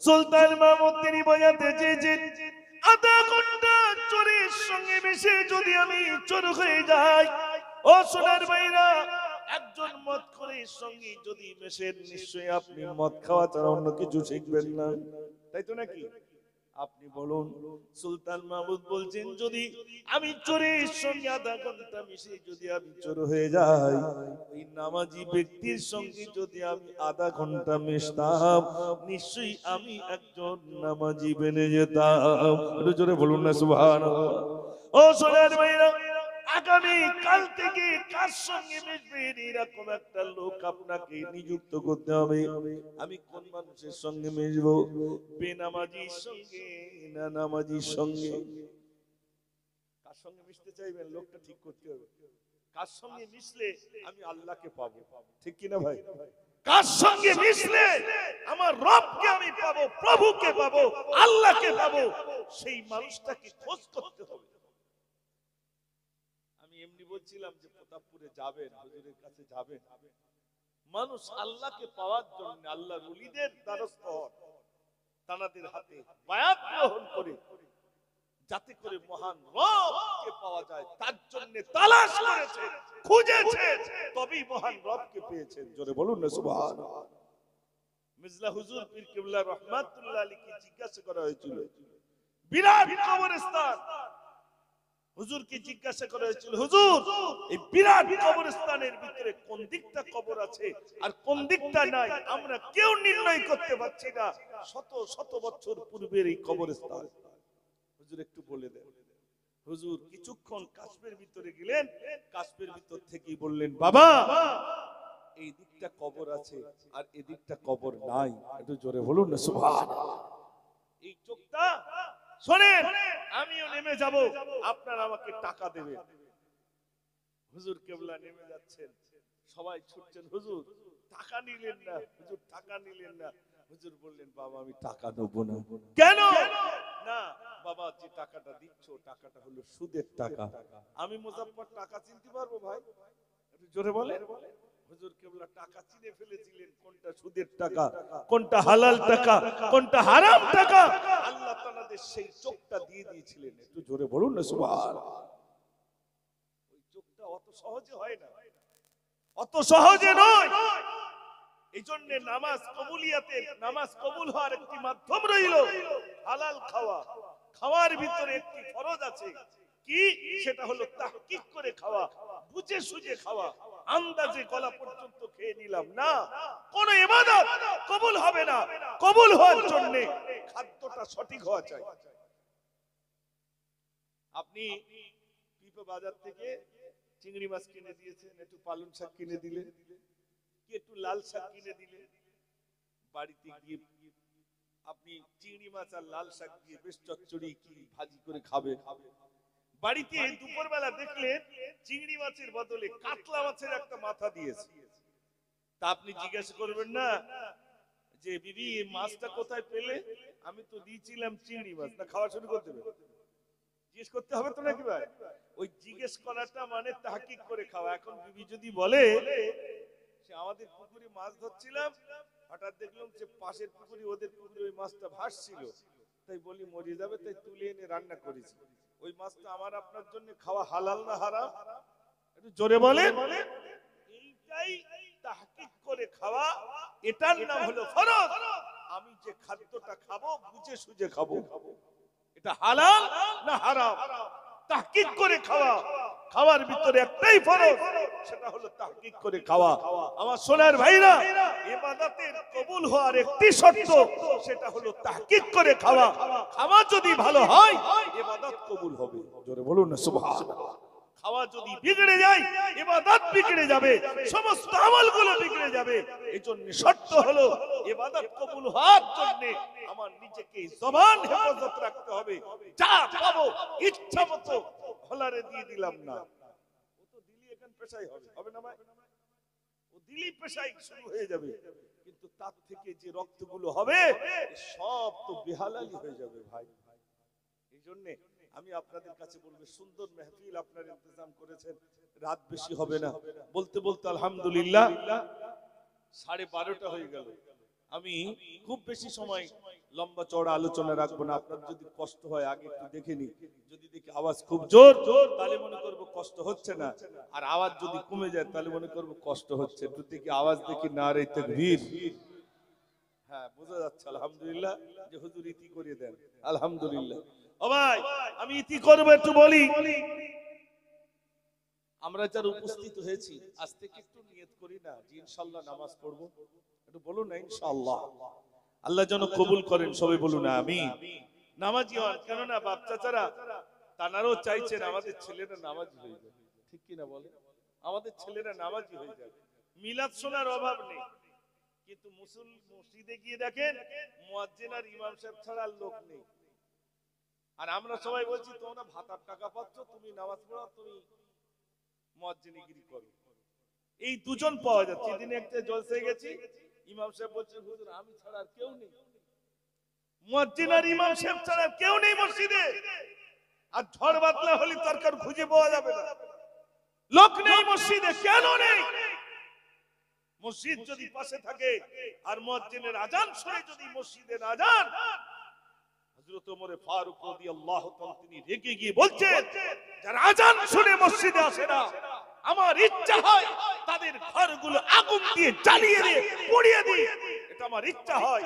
সুলতান মাহমুদ তিনি বোঝাতে চেয়েছেন, আধা ঘন্টা চোরের সঙ্গে মিশে যদি আমি চোর হয়ে যাই, ও সোনার ভাইরা, একজন মদখোরের সঙ্গে যদি মেশেন, নিশ্চয়ই আপনি মদ খাওয়া ছাড়া অন্য কিছু শিখবেন না, তাই তো নাকি? আপনি বলুন। সুলতান মাহমুদ বলছেন, যদি আমি চোরের সঙ্গে আধা ঘন্টা মিশে যদি আমি চোর হয়ে যাই, ওই নামাজি ব্যক্তির সঙ্গে যদি আমি আধা ঘন্টা মিশতাম, নিশ্চয়ই আমি একজন নামাজি বেনে যেতাম। একটু জোরে বলুন না সুবহানাল্লাহ। ও সোনার ভাইরা, আগামী কাল থেকে কার সঙ্গে মিশবেন, এরকম একটা লোক আপনাকে নিযুক্ত করতে হবে। আমি কোন মানুষের সঙ্গে মিশবো? বেনামাজির সঙ্গে না নামাজির সঙ্গে? কার সঙ্গে মিশতে চাইবেন লোকটা ঠিক করতে হবে। কার সঙ্গে মিশলে আমি আল্লাহকে পাবো, ঠিক কিনা ভাই? কার সঙ্গে মিশলে আমার রবকে আমি পাবো, প্রভুকে পাবো, আল্লাহকে পাবো, সেই মানুষটাকে খোঁজ করতে হবে। এমনি বলছিলাম যে প্রতাপপুরে যাবেন, হুজুরের কাছে যাবেন, মানুষ আল্লাহকে পাওয়ার জন্য আল্লাহর ওলিদের দ্বারস্থ হন, তানাদের হাতে বায়াত গ্রহণ করে, যাতে করে মহান রবকে পাওয়া যায়, তার জন্য তালাশ করেছেন, খুঁজেছেন, তবেই মহান রবকে পেয়েছেন। জোরে বলুন না সুবহানাল্লাহ। মির্জা হুজুর পীর কিবলা রাহমাতুল্লাহ আলাইহি জিজ্ঞাসা করা হয়েছিল, বিরাট কবরস্থান, হুজুরকে জিজ্ঞাসা করা হয়েছিল, হুজুর এই বিরাট কবরস্থানের ভিতরে কোন দিকটা কবর আছে আর কোন দিকটা নাই, আমরা কেউ নির্ণয় করতে পারছি না, শত শত বছর পূর্বের এই কবরস্থান, হুজুর একটু বলে দেন। হুজুর কিছুক্ষণ কাশ্মের ভিতরে গেলেন, কাশ্মের ভিতর থেকেই বললেন, বাবা এই দিকটা কবর আছে আর এই দিকটা কবর নাই। একটু জোরে বলুন না সুবহানাল্লাহ। এই চোখটা শোনেন, আমিও নেমে যাব, আপনারা আমাকে টাকা দেবেন। হুজুর কেবলা নেমে যাচ্ছেন, সবাই ছুটছেন, হুজুর টাকা নিলেন না, হুজুর টাকা নিলেন না। হুজুর বললেন, বাবা আমি টাকা দেব না। কেন? না বাবা, যে টাকাটা দিচ্ছ টাকাটা হলো সুদের টাকা, আমি মুজাফফর টাকা চিনতে পারবো ভাই? একটু জোরে বলেন। হুজুর কেবলা টাকা চিনে ফেলেছিলেন, কোনটা সুদের টাকা, কোনটা হালাল টাকা, কোনটা হারাম টাকা, আল্লাহ তাআলাদের সেই চোখটা দিয়ে দিয়েছিলেন। একটু জোরে বলুন না সুবহানাল্লাহ। ওই চোখটা অত সহজে হয় না, অত সহজে নয়। এই জন্য নামাজ কবুলিয়াতের, নামাজ কবুল হওয়ার একটি মাধ্যম রইল হালাল খাওয়া। খাওয়ার ভিতরে একটি ফরজ আছে, কি? সেটা হলো তাহকিক করে খাওয়া, বুঝে সুঝে খাওয়া। আন্দাজে গলা পর্যন্ত খেয়ে নিলাম না, কোন ইবাদত কবুল হবে না। কবুল হওয়ার জন্য খাদ্যটা সঠিক হওয়া চাই। আপনি পিপে বাজার থেকে চিংড়ি মাছ কিনে দিয়েছেন, একটু পালং শাক কিনে দিলেন, কি একটু লাল শাক কিনে দিলেন, বাড়িতে গিয়ে আপনি চিংড়ি মাছ আর লাল শাক দিয়ে বেশ চচ্চড়ি কি ভাজি করে খাবে। বাড়িতে দুপুরবেলা দেখলেন চিংড়ি মাছের বদলে কাতলা মাছের একটা মাথা দিয়েছে, তা আপনি জিজ্ঞাসা করবেন না যে বিবি এই মাছটা কোথায় পেলে? আমি তো দিয়েছিলাম চিংড়ি মাছ। না, খাওয়া শুরু করতে হবে, জিজ্ঞেস করতে হবে তো নাকি ভাই? ওই জিজ্ঞেস করাটা মানে তাহকিক করে খাওয়া। এখন বিবি যদি বলে সে আমাদের পুকুরে মাছ ধরছিলাম, হঠাৎ দেখলাম যে পাশের পুকুরে ওদের পুকুরে ওই মাছটা ভাসছিল, তাই বলি মরে যাবে, তাই তুলে এনে রান্না করেছি। ওই মাছটা আমার আপনার জন্য খাওয়া হালাল না হারাম? একটু জোরে বলে। এইটাই তাহকিক করে খাওয়া, এটার নাম হলো ফরজ। আমি যে খাদ্যটা খাবো বুঝে সুঝে খাবো, এটা হালাল না হারাম, তাহকিক করে খাওয়া। খাওয়ার ভিতরে একটাই ফরজ, সেটা হলো তাহকিক করে খাওয়া। আমার সোনার ভাইরা, ইবাদতের কবুল হওয়ার একটি শর্ত, সেটা হলো তাহকিক করে খাওয়া। খাওয়া যদি ভালো হয় ইবাদত কবুল হবে। জোরে বলুন না সুবহানাল্লাহ। খাওয়া যদি বিগড়ে যায় ইবাদত বিগড়ে যাবে, সমস্ত আমলগুলো বিগড়ে যাবে। এজন্য শর্ত হলো ইবাদত কবুল হওয়ার জন্য আমার নিজেকে জবান হেফাজত রাখতে হবে। যা পাবো ইচ্ছামতো হলারে দিয়ে দিলাম না, ও তো দিলি এখন পেশাই হবে, হবে না ভাই? ও দিলি পেশাই শুরু হয়ে যাবে, কিন্তু তার থেকে যে রক্তগুলো হবে সব তো বেহালালি হয়ে যাবে ভাই। এই জন্য আমি আপনাদের কাছে বলবো, সুন্দর মেহফিল আপনার ইন্তজাম করেছেন, রাত বেশি হবে না। বলতে বলতে আলহামদুলিল্লাহ 12:30 হয়ে গেল। আমি খুব বেশি সময় লম্বা চওড়া আলোচনা রাখবো না। আপনার যদি কষ্ট হয় আগে একটু দেখে নি, যদি দেখি আওয়াজ খুব জোর তাহলে মনে করবো কষ্ট হচ্ছে না, আর আওয়াজ যদি কমে যায় তাহলে মনে করবো কষ্ট হচ্ছে। একটু দেখি আওয়াজ দেখি নারে তাকবীর। হ্যাঁ, বোঝা যাচ্ছে আলহামদুলিল্লাহ যে হুজুর ইতি করে দেন। আলহামদুলিল্লাহ। ও ভাই, আমি ইতি করব, একটু বলি। আমরা যারা উপস্থিত হয়েছি আজ থেকে একটু নিয়ত করি না যে ইনশাআল্লাহ নামাজ পড়বো। একটু বলুন না ইনশাআল্লাহ। আল্লাহ যেন কবুল করেন, সবাই বলুন আমিন। নামাজি হন, কেননা বাপ চাচারা তানারও চাইছেন আমাদের ছেলেরা নামাজি হয়ে যাবে, ঠিক কি না বলে? আমাদের ছেলেরা নামাজি হয়ে যাবে। মিলাদ শোনার অভাব নেই, কিন্তু মসজিদে গিয়ে দেখেন মুয়াজ্জিন আর ইমাম সাহেব ছাড়া লোক নেই। আর আমরা সবাই বলছি তোমরা ভাতার টাকা পাচ্ছ, তুমি নামাজ পড়ো, তুমি মুয়াজ্জিনিগিরি করো। এই দুজন পাওয়া যাচ্ছে। এদিন একটা জলসায় গেছি, ইমাম সাহেব বলছেন হুজুর আমি ছাড়া আর কেউ নেই, মুয়াজ্জিন আর ইমাম সাহেব ছাড়া কেউ নেই মসজিদে। আর ঝড় বাদলা হলে তরকার খুঁজে পাওয়া যাবে না, লোক নেই মসজিদে। কেন নেই? মসজিদ যদি পাশে থাকে আর মুয়াজ্জিনের আজান শুনে যদি মসজিদে না যান, হযরত ওমর ফারুক রাদিয়াল্লাহু তাআলা তিনি রেগে গিয়ে বলছেন যারা আজান শুনে মসজিদে আসে না, আমার ইচ্ছা হয় তাদের ঘরগুলো আগুন দিয়ে জ্বালিয়ে দিয়ে পুড়িয়ে দিই, এটা আমার ইচ্ছা হয়।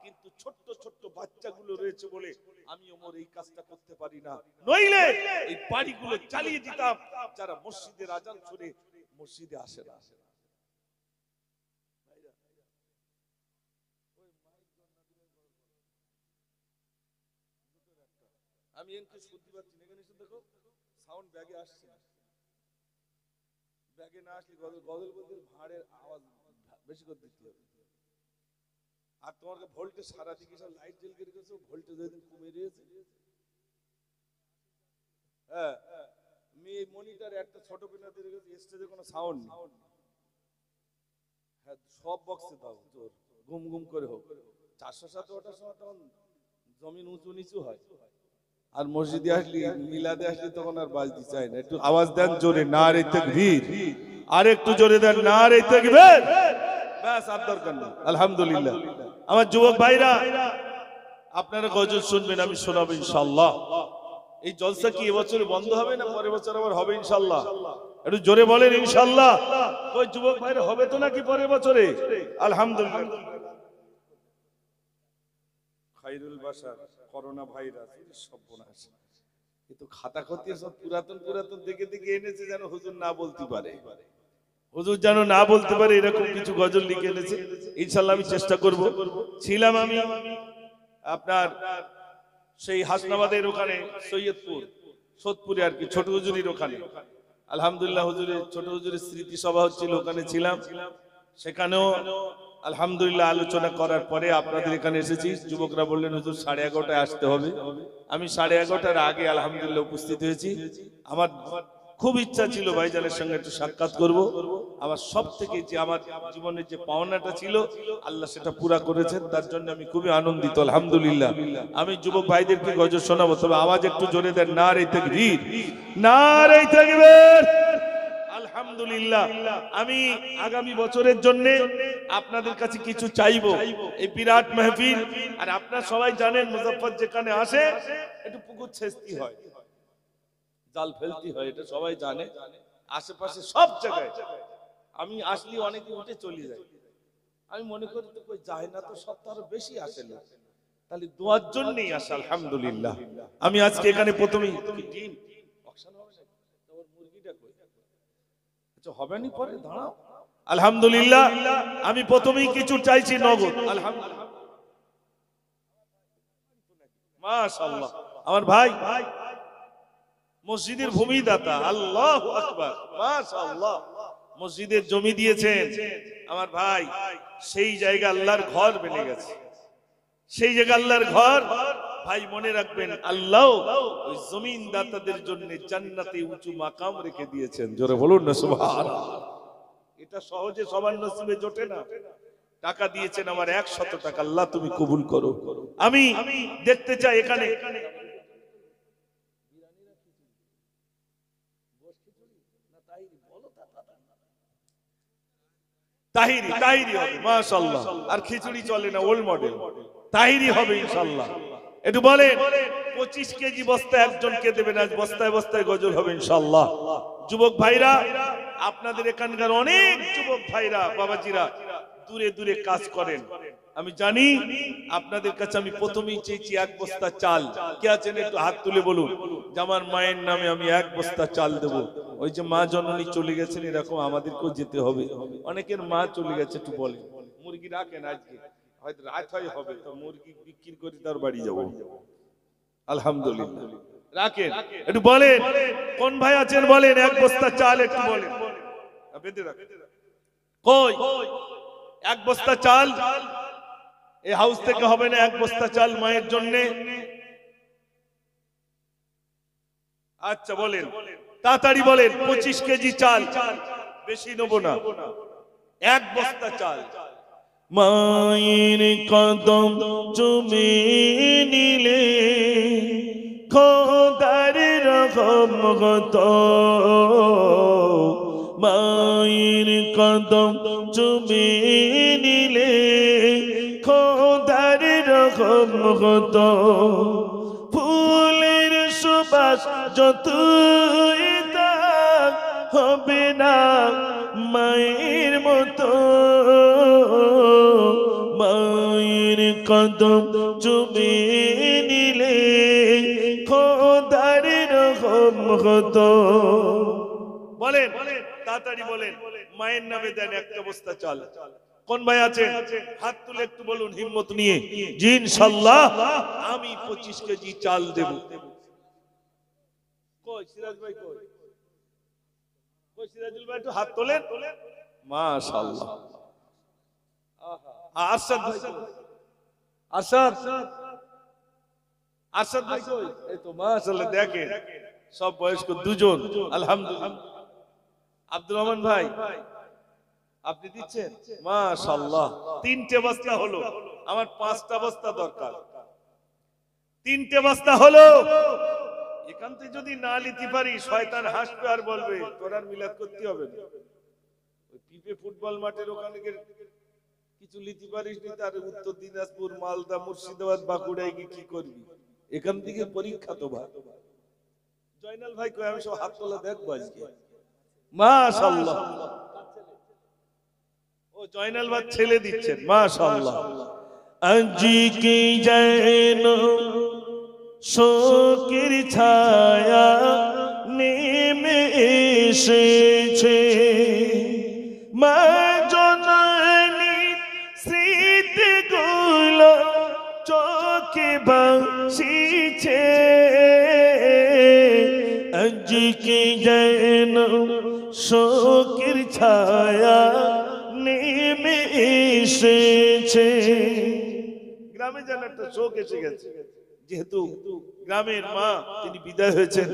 কিন্তু ছোট্ট ছোট্ট বাচ্চাগুলো রয়েছে বলে আমি ওমর এই কাজটা করতে পারি না, নইলে এই বাড়িগুলো জ্বালিয়ে দিতাম যারা মসজিদের আজান শুনে মসজিদে আসে না। আমি এনকে শুনতে পাচ্ছি না, এখানে এসে দেখো সাউন্ড ব্যাগে আসছে না। ব্যাগে না আসলে গজল বলতে ভাড়ের আওয়াজ বেশি করে দিতে হবে। আর তোমাকে ভোল্টেজ সারা দিকে সব লাইট জ্বল করে গেছে, ভোল্টেজ ওই দিন কমে রয়েছে। হ্যাঁ, মেয়ে মনিটর একটা ছোট পিনা দিয়ে গেছে, স্টেজে কোনো সাউন্ড নেই। হ্যাঁ, সব বক্সে দাও জোর গুম গুম করে হোক। 407 ওটার সময় তখন জমিন উঁচু নিচু হয়, আর মসজিদে আসলি মিলাদে আসলি তখন আর বাজতে চায় না। একটু আওয়াজ দেন জোরে নারে তাকবীর, আর একটু জোরে দেন নারে তাকবীর, ব্যাস আর দরকার নেই। আলহামদুলিল্লাহ। আমার যুবক ভাইরা, আপনারা গজল শুনবেন, আমি শোনাবো ইনশাআল্লাহ। এই জলসা কি এবছরে বন্ধ হবে না পরের বছর আবার হবে ইনশাআল্লাহ? একটু জোরে বলেন ইনশাআল্লাহ। ওই যুবক ভাইরা হবে তো নাকি পরের বছরে? আলহামদুলিল্লাহ। খাইরুল বাশার করোনা ভাইরাস সর্বনাশ। কিন্তু খাতা খতি সব পুরাতন পুরাতন দেখে দেখে এনেছে যেন হুজুর না বলতে পারে, হুজুর যেন না বলতে পারে এরকম কিছু গজল লিখে এনেছে। ইনশাআল্লাহ আমি চেষ্টা করব। ছিলাম আমি আপনার সেই হাসনাবাদের ওখানে সৈয়দপুর সোদপুরে আর কি, ছোট হুজুরির ওখানে। আলহামদুলিল্লাহ হুজুরের ছোট হুজুরের স্মৃতি সভা হচ্ছিল, ওখানে ছিলাম। সেখানেও আলহামদুলিল্লাহ আলোচনা করার পরে আপনাদের এখানে এসেছি। যুবকরা বললেন হুজুর 11:30টায় আসতে হবে। আমি 11:30টার আগে আলহামদুলিল্লাহ উপস্থিত হয়েছি। আমার খুব ইচ্ছা ছিল ভাইজানের সঙ্গে একটু সাক্ষাৎ করব। আমার সব থেকে যে আমার জীবনের যে পাওনাটা ছিল আল্লাহ সেটা পুরা করেছেন, তার জন্য আমি খুবই আনন্দিত আলহামদুলিল্লাহ। আমি যুবক ভাইদেরকে গজল শোনাবো, তবে আওয়াজ একটু জোরে দেন। নারে তাকবীর, নারে তাকবীর। আলহামদুলিল্লাহ। আমি আগামী বছরের জন্য আপনাদের কাছে কিছু চাইবো। এই বিরাট মাহফিল, আর আপনারা সবাই জানেন মুজাফফর যেখানে আসে একটু পুকুর ছেঁচতি হয়, জাল ফেলতি হয়, এটা সবাই জানে। আশেপাশে সব জায়গায় আমি আসলে অনেকে উঠে চলে যায়। আমি মনে করি তো কই যায় না, তো সব তো আরো বেশি আসে না, তাহলে দোয়ার জন্যই আসে। আলহামদুলিল্লাহ। আমি আজকে এখানে প্রথমেই ডিম অকশন হবে না, তোমার মুরগিটা কই? আচ্ছা হবে নি, পরে দাঁড়াও। আলহামদুলিল্লাহ। আমি প্রথমেই কিছু চাইছি নগদ। আলহামদুলিল্লাহ, মাশাআল্লাহ। আমার ভাই মসজিদের ভূমিদাতা, আল্লাহু আকবার, মাশাআল্লাহ। মসজিদের জমি দিয়েছেন আমার ভাই, সেই জায়গা আল্লাহর ঘর বনে গেছে। সেই জায়গা আল্লাহর ঘর ভাই, মনে রাখবেন আল্লাহ ওই জমিন দাতাদের জন্য জান্নাতে উঁচু মাকাম রেখে দিয়েছেন। জোরে বলুন না সুবহানাল্লাহ। এটা সহজে সবার নসিবে জোটে না। টাকা দিয়েছেন আমার 100 টাকা, আল্লাহ তুমি কবুল করো। আমি দেখতে চাই এখানে তাহিরি, তাহিরি হবে মাশাআল্লাহ। আর খিচুড়ি চলে না, ওল্ড মডেল, তাহিরি হবে ইনশাআল্লাহ। একটু বলেন 25 কেজি বস্তা একজনকে দেবেন, আজ বস্তায় বস্তায় গজল হবে ইনশাআল্লাহ। যুবক ভাইরা, আপনাদের এখানকার অনেক যুবক ভাইরা বাবাজিরা দূরে দূরে কাজ করেন। আমি জানি আপনাদের কাছে আমি প্রথমেই চেয়েছি 1 বস্তা চাল। কে আছেন একটু হাত তুলে বলুন যে আমার মায়ের নামে আমি 1 বস্তা চাল দেব। ওই যে মা জননী চলে গেছেন, এরকম আমাদেরকেও যেতে হবে। অনেকের মা চলে গেছে, একটু বলেন। মুরগি রাখেন, আজকে হয়তো রাত হবে তো মুরগি বিক্রি করে তার বাড়ি যাব। আলহামদুলিল্লাহ, রাখেন। একটু বলেন কোন ভাই আছেন বলেন 1 বস্তা চাল, একটু বলেন। বেঁধে রাখেন। কই 1 বস্তা চাল? এই হাউস থেকে হবে না 1 বস্তা চাল মায়ের জন্য? আচ্ছা বলেন, তাড়াতাড়ি বলেন। 25 কেজি চাল, বেশি নেব না, 1 বস্তা চাল। মায়ের কদম চুমে নিলে খোদার রহম কত, মায়ের কদম চুমে নিলে খোদার রহম কত, ফুলের সুবাস যতই দাগ হবে না মায়ের মতো, মায়ের কদম চুমে নিলে খোদার রহম কত। বলেন তাড়াতাড়ি বলেন, মায়ের নামে দেন 1 বস্তা চাল। কোন ভাই আছে হাত তুলে একটু বলুন হিম্মত নিয়ে, জি ইনশাআল্লাহ আমি 25 কেজি চাল দেব। কই সিরাজ ভাই, কই কই সিরাজুল ভাই, একটু হাত তোলেন। মাশাআল্লাহ। আরশাদ ভাই, আরশাদ, আরশাদ ভাই কই? এই তো মাশাআল্লাহ, দেখেন সব বয়স্ক দুজন। আলহামদুলিল্লাহ। আব্দুর রহমান ভাই আপনি দিচ্ছেন? মাশাআল্লাহ। 3টে বস্তা হলো, আমার 5টা বস্তা দরকার। 3টে বস্তা হলো। এখান থেকে যদি না নিতে পারি শয়তান হাসবে আর বলবে তোর আর মিলাদ করতে হবে না। ওই পিপে ফুটবল মাঠের ওখানে কিছু নিতে পারিস নি, তার উত্তর দিনাজপুর, মালদা, মুর্শিদাবাদ, বাঁকুড়ায় গিয়ে কি করবি? এখান থেকে পরীক্ষা তো ভাই। জয়নাল ভাই কই, আমি সব হাত তোলা দেখবো আজকে। মাশাআল্লাহ, ও জয়নাল ভাই ছেলে দিচ্ছেন, মাশাআল্লাহ। আজকে যেন শোকের ছায়া নেমে এসেছে, মা জননী স্মৃতিগুলো চোখে ভাসিছে। আজকে যেন শোকের ছায়া নেমে এসেছে। গ্রামে যেন একটা শোক এসে গেছে, যেহেতু গ্রামের মা তিনি বিদায় হয়েছেন।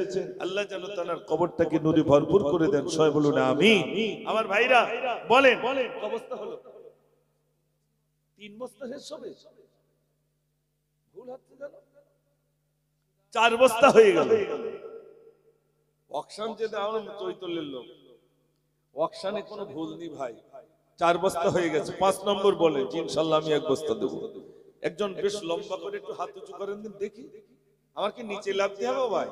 আল্লাহ যেন তার কবরটাকে নূরে ভরপুর করে দেন, সবাই বলুন আমিন। আমার ভাইরা বলেন, অবস্থা হলো 3 বস্তা শেষ হবে, ভুল হচ্ছে জানো, 4 বস্তা হয়ে গেল। অকশান যে দাও চৈতন্যের লোক, অকশানে কোনো ভুল নেই ভাই, 4 বস্তা হয়ে গেছে। 5 নম্বর বলে ইনশাআল্লাহ আমি 1 বস্তা দেবো। একজন বেশ লম্বা করে একটু হাত উঁচু করেন দিন দেখি। আমার কি নিচে লাফতে হবে ভাই?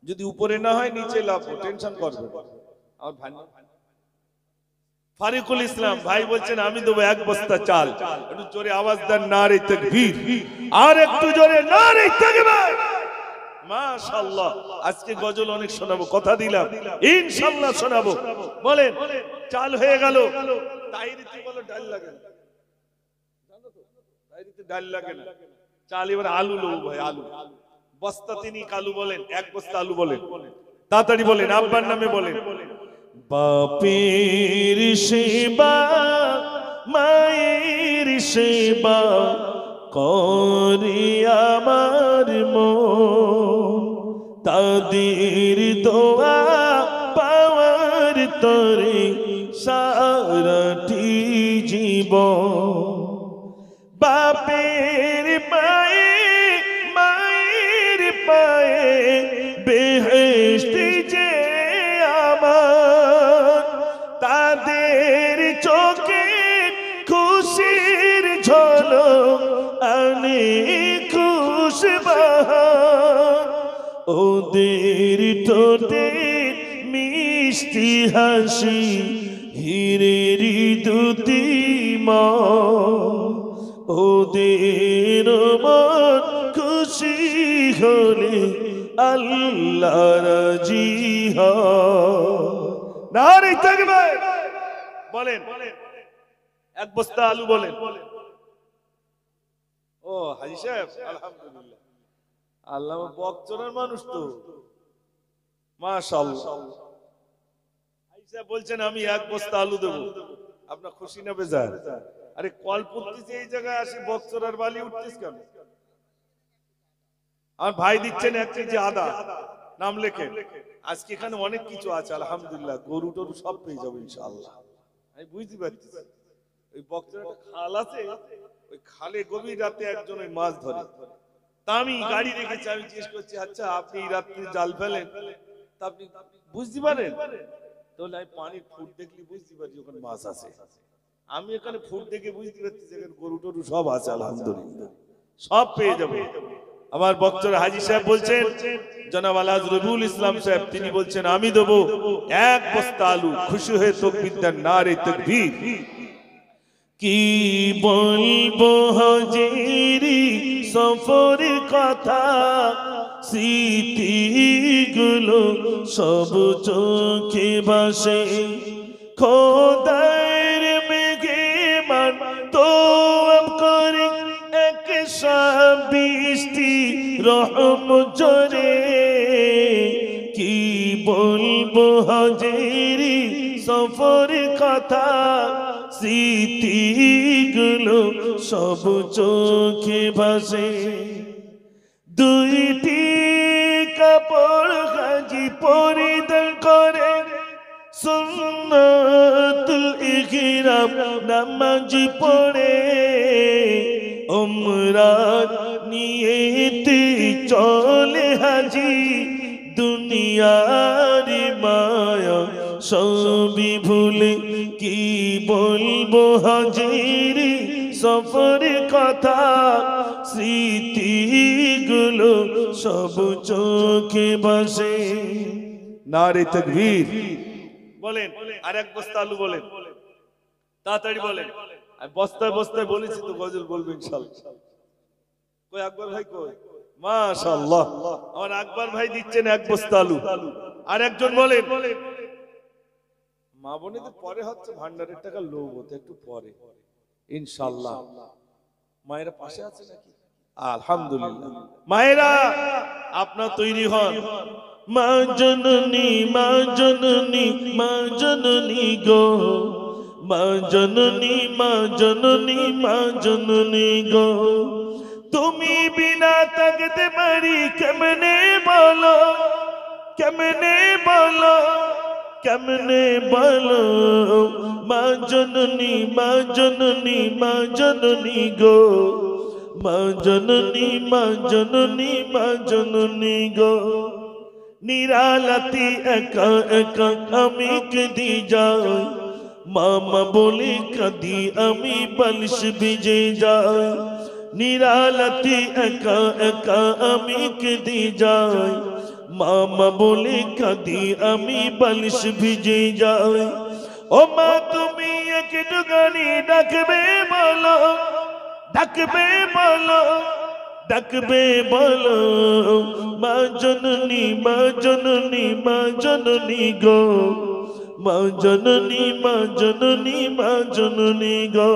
যদি উপরে না হয় নিচে লাফো, টেনশন করবে। আমার ভাই ফারিকুল ইসলাম ভাই বলছেন আমি দেবো 1 বস্তা চাল। একটু জোরে আওয়াজ দেন নারে তাকবীর, আর একটু জোরে নারে তাকবীর। মাশাআল্লাহ, আজকে গজল অনেক শোনাবো, কথা দিলাম ইনশাআল্লাহ শোনাবো। বলেন চাল হয়ে গেল। তাইরিতে বলো ডাল লাগে না, জানো তো তাইরিতে ডাল লাগে না। চাল এবার আলু লও ভাই, আলু বস্তা 3 আলু বলেন, 1 বস্তা আলু বলেন, তাড়াতাড়ি বলেন, আব্বার নামে বলেন। বাপের সেবা মায়ের সেবা করে আমার মন, তাদের দোয়া পাওয়ার তরে সারাটি জীবন। বাপের পায়ে মায়ের পায়ে বেহেশত যে আমার, তাদের চোখে খুশির ঝলক আনে খুশবাহার, ওদের ঠোঁটে মিষ্টি হাসি হীরের দুতিমা, ওদের মন খুশি হলে আল্লাহ রাজি হয়। নারে তাকবীর বলেন। 1 বস্তা আলু বলেন। ও হাজী সাহেব আলহামদুলিল্লাহ, আল্লাহ বকচোরের মানুষ তো, মাশাআল্লাহ। হাজী সাহেব বলছেন আমি 1 বস্তা আলু দেবো, আপনার খুশি না বেজার? আরে কলপুত্তি যে এই জায়গায় আসে বকচোরের বালি উঠতিস কেন? আর ভাই দিচ্ছেন 1 কেজি আদা, নাম লেখে। আজকে এখানে অনেক কিছু আছে আলহামদুলিল্লাহ, গরু টরু সব পেয়ে যাবো ইনশাআল্লাহ। আমি বুঝতে পারছি ওই বকচোর একটা খাল আছে, ওই খালে গভীর রাতে একজন ওই মাছ ধরে। তা আমি গাড়ি রেখেছি, আমি জিজ্ঞেস করছি আচ্ছা আপনি রাত্রে জাল ফেলেন, তা আপনি বুঝতে পারেন? তাহলে আমি পানির ফুট দেখলে বুঝতে পারি ওখানে মাছ আছে। আমি এখানে ফুট দেখে বুঝতে পারছি যেখানে গরু টরু সব আছে আলহামদুলিল্লাহ, সব পেয়ে যাবে। আমার বক্তব্য হাজী সাহেব বলছেন, জনাব আলহাজ রবিউল ইসলাম সাহেব তিনি বলছেন আমি দেবো 1 বস্তা আলু। খুশি হয়ে তাকবীর দেন, নারে তাকবীর। কি বলবো হাজিরি সফরের কথা, স্মৃতিগুলো সব চোখে ভাসে, খোদার মেঘে মান তো করে 120টি রহম জোরে। কি বলবো হাজিরি সফরের কথা, স্মৃতিগুলো সব চোখে ভাসে। 2টি কাপড় হাজি পরিধান করে, সুন্নাতুল ইহরাম নামাজ পড়ে, উমরার নিয়তে চলে হাজি, দুনিয়ার মায়া সবই ভুলে। কি বলবো হাজিরি সফরের কথা, স্মৃতিগুলো গুলো সব চোখে ভাসে। নারে তাকবীর বলেন। আর এক বস্তা আলু বলেন, তাড়াতাড়ি বলেন। আমি বস্তায় বস্তায় বলেছি তো গজল বলবো ইনশাআল্লাহ। কই আকবর ভাই কই? মাশাআল্লাহ, আমার আকবর ভাই দিচ্ছেন এক বস্তা আলু। আর একজন বলেন। মা বোনেদের পরে হচ্ছে ভান্ডারের টাকা লোভ হতে একটু পরে ইনশাআল্লাহ। মায়েরা পাশে আছে নাকি? আলহামদুলিল্লাহ। মায়েরা আপনারা তৈরি হন। মা জননী মা জননী মা জননী গো, মা জননী মা জননী মা জননী গো, তুমি বিনা থাকতে পারি কেমনে বলো, কেমনে বলো, কেমনে বলো। মা জননী মা জননী মা জননী গো, মা জননী মা জননী মা জননী গো। নিরালাতি একা একা আমি কেঁদে যাই, মামা বলে কাঁদি আমি বালিশ ভিজে যাই। নিরালাতি একা একা আমি কেঁদে যাই, মামা বলে কাঁদি আমি বালিশ ভিজে যাই। ও মা তুমি একটু গানি ডাকবে বলো, ডাকবে বলো, ডাকবে বলো। মা জননী মা জননী মা জননী গো, মা জননী মা জননী মা জননী গো।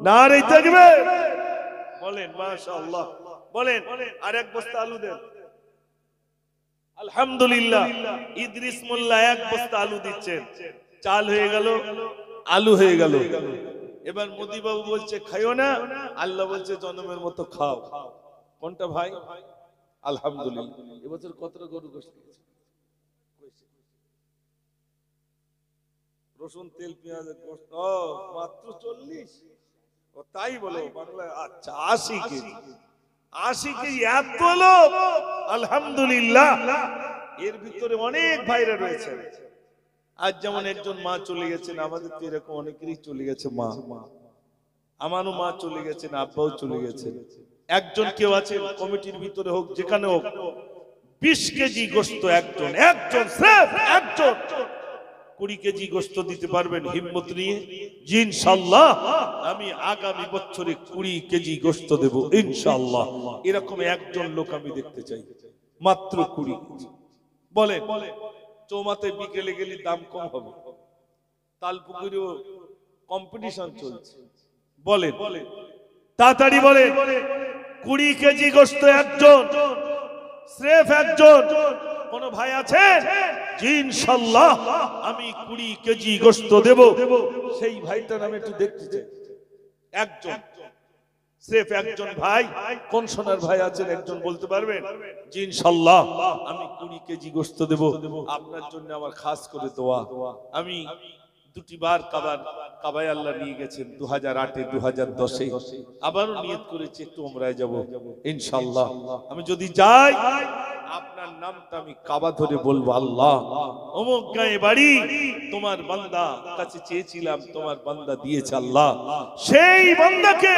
নারে তাকবীর বলেন। মাশাআল্লাহ বলেন। আর এক বস্তা আলু দেন। আলহামদুলিল্লাহ। ইদ্রিস মোল্লা এক বস্তা আলু দিচ্ছেন। চাল হয়ে গেল, আলু হয়ে গেল। এবার মোদি বাবু বলছে খাইও না, আল্লাহ বলছে জন্মের মতো খাও। কোনটা ভাই? আলহামদুলিল্লাহ। এবছর কতটা গরু গোশত খেয়েছে? রসুন তেল পেঁয়াজের গোশত মাত্র 40। ও তাই বলো বাংলায়? আচ্ছা 80 কেজি। 80 কেজি এত লোক, আলহামদুলিল্লাহ। এর ভিতরে অনেক ভাইরা রয়েছে। আজ যেমন একজন মা চলে গেছেন, আমাদের তো এরকম অনেকেরই চলে গেছে মা। আমারও মা চলে গেছেন, আব্বাও চলে গেছেন। একজন কেউ আছে কমিটির ভিতরে হোক যেখানে হোক, 20 কেজি গোশত একজন, একজন স্রেফ একজন 20 কেজি গোশত দিতে পারবেন হিম্মত নিয়ে? জি ইনশাআল্লাহ। আমি আগামী বছরে 20 কেজি গোশত দেব ইনশাআল্লাহ। এরকম একজন লোক আমি দেখতে চাই, মাত্র 20 কেজি। বলেন চৌমাতে বিকেলে গেলে দাম কম হবে। তালপুকুরেও কম্পিটিশন চলছে। বলেন তাড়াতাড়ি বলেন। 20 কেজি গোশত একজন, স্রেফ একজন। কোন ভাই আছে? জি ইনশাআল্লাহ আমি 20 কেজি গোশত দেব। সেই ভাইটার আমি একটু দেখতে চাই। একজন, স্রেফ একজন ভাই। কোন সোনার ভাই আছেন একজন বলতে পারবেন? জি ইনশাআল্লাহ আমি 20 কেজি গোশত দেব। আপনার জন্য আমার খাস করে দোয়া। আমি দুটিবার কাবায় আল্লাহ নিয়ে গেছেন, 2008-এ 2010-এ। আবারও নিয়ত করেছি একটু উমরায় যাব ইনশাআল্লাহ। আমি যদি যাই আপনার নামটা আমি কাবা ধরে বলবো, আল্লাহ অমুক গায়ে বাড়ি, তোমার বান্দা কাছে চেয়েছিলাম, তোমার বান্দা দিয়েছে আল্লাহ। সেই বান্দাকে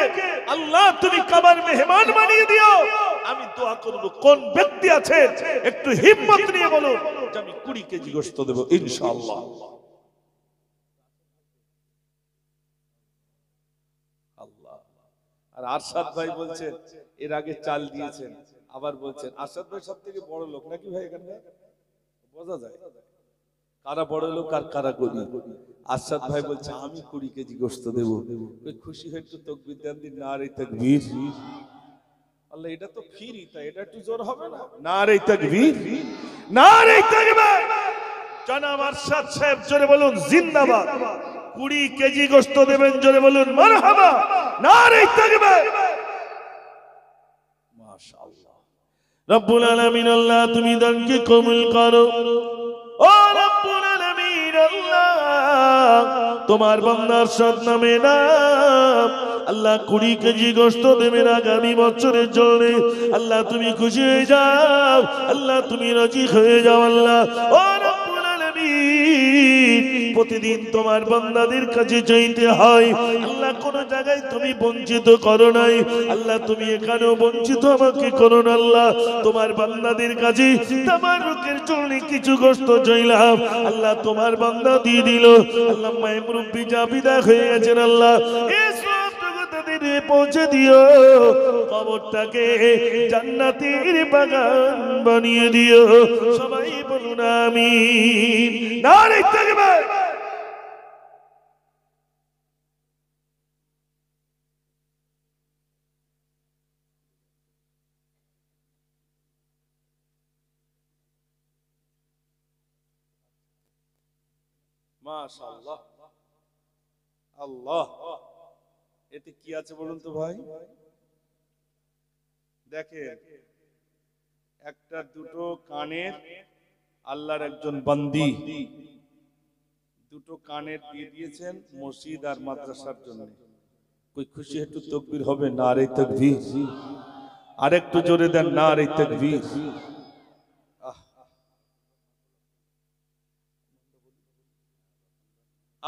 আল্লাহ তুমি কাবার মেহমান বানিয়ে দিও। আমি দোয়া করব। কোন ব্যক্তি আছে একটু হিম্মত নিয়ে বলুন যে আমি 20 কেজি গোশত দেব ইনশাআল্লাহ। আর আরশাদ ভাই বলছেন এর আগে চাল দিয়েছেন, আবার বলছেন। আরশাদ ভাই সব থেকে বড় লোক নাকি ভাই? এখানে বোঝা যায় কারা বড় লোক আর কারা গরিব। আরশাদ ভাই বলছে আমি 20 কেজি গোশত দেব। খুশি হয়ে একটু তাকবীর দেন দিন। নারে তাকবীর। আল্লাহ এটা তো ফ্রি, তাই এটা একটু জোর হবে না? নারে তাকবীর, নারে তাকবীর। জনাব আরশাদ সাহেব জোরে বলুন জিন্দাবাদ। 20 কেজি গোশত দেবেন, জোরে বলুন মারহাবা। নারে তাকবীর। মাশাআল্লাহ। রব্বুল আলামিন আল্লাহ তুমি দানকে কবুল করো। ও রব্বুল আলামিন আল্লাহ তোমার বান্দার সৎ নামে নাম আল্লাহ 20 কেজি গোশত দেবেন আগামী বছরের জন্য। আল্লাহ তুমি খুশি হয়ে যাও, আল্লাহ তুমি রাজি হয়ে যাও। আল্লাহ ও রব্বুল আলামিন প্রতিদিন তোমার বান্দাদের কাছে চাইতে হয়। আল্লাহ কোন জায়গায় তুমি বঞ্চিত করো নাই আল্লাহ, তুমি এখানেও বঞ্চিত আমাকে করো না আল্লাহ। তোমার বান্দাদের কাছে তাবারুকের জন্য কিছু গোশত চাইলাম আল্লাহ, তোমার বান্দা দিয়ে দিল আল্লাহ। মায়ের মুরব্বি যা বিদায় হয়ে গেছেন আল্লাহ, এই সবটুকু তাদের পৌঁছে দিও, কবরটাকে জান্নাতের বাগান বানিয়ে দিও। সবাই বলুন আমিন। নারে তাকবীর। মাশাআল্লাহ। আল্লাহ, এতে কি আছে বলুন তো ভাই? দেখেন, একটা দুটো কানের আল্লাহর একজন বান্দি দুটো কানের দিয়ে দিয়েছেন মসজিদ আর মাদ্রাসার জন্য। কই খুশি একটু তাকবীর হবে? নারে তাকবীর। আরেকটু জোরে দেন, নারে তাকবীর।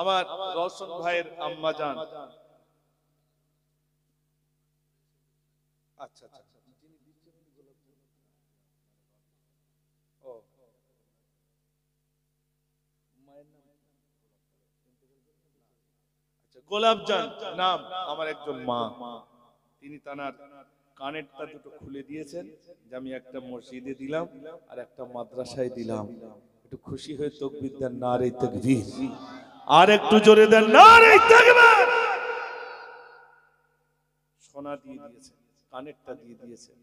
আমার রওশন ভাইয়ের আম্মা জান, আচ্ছা আচ্ছা, ও আচ্ছা, গোলাপ জান নাম আমার একজন মা, তিনি তানার কানেরটা দুটো খুলে দিয়েছেন যে আমি একটা মসজিদে দিলাম আর একটা মাদ্রাসায় দিলাম। একটু খুশি হয়ে তাকবীর দেন, নারে তাকবীর। আর একটু জোরে দেন, নারে তাকবীর। সোনা দিয়ে দিয়েছেন, কানেরটা দিয়ে দিয়েছেন।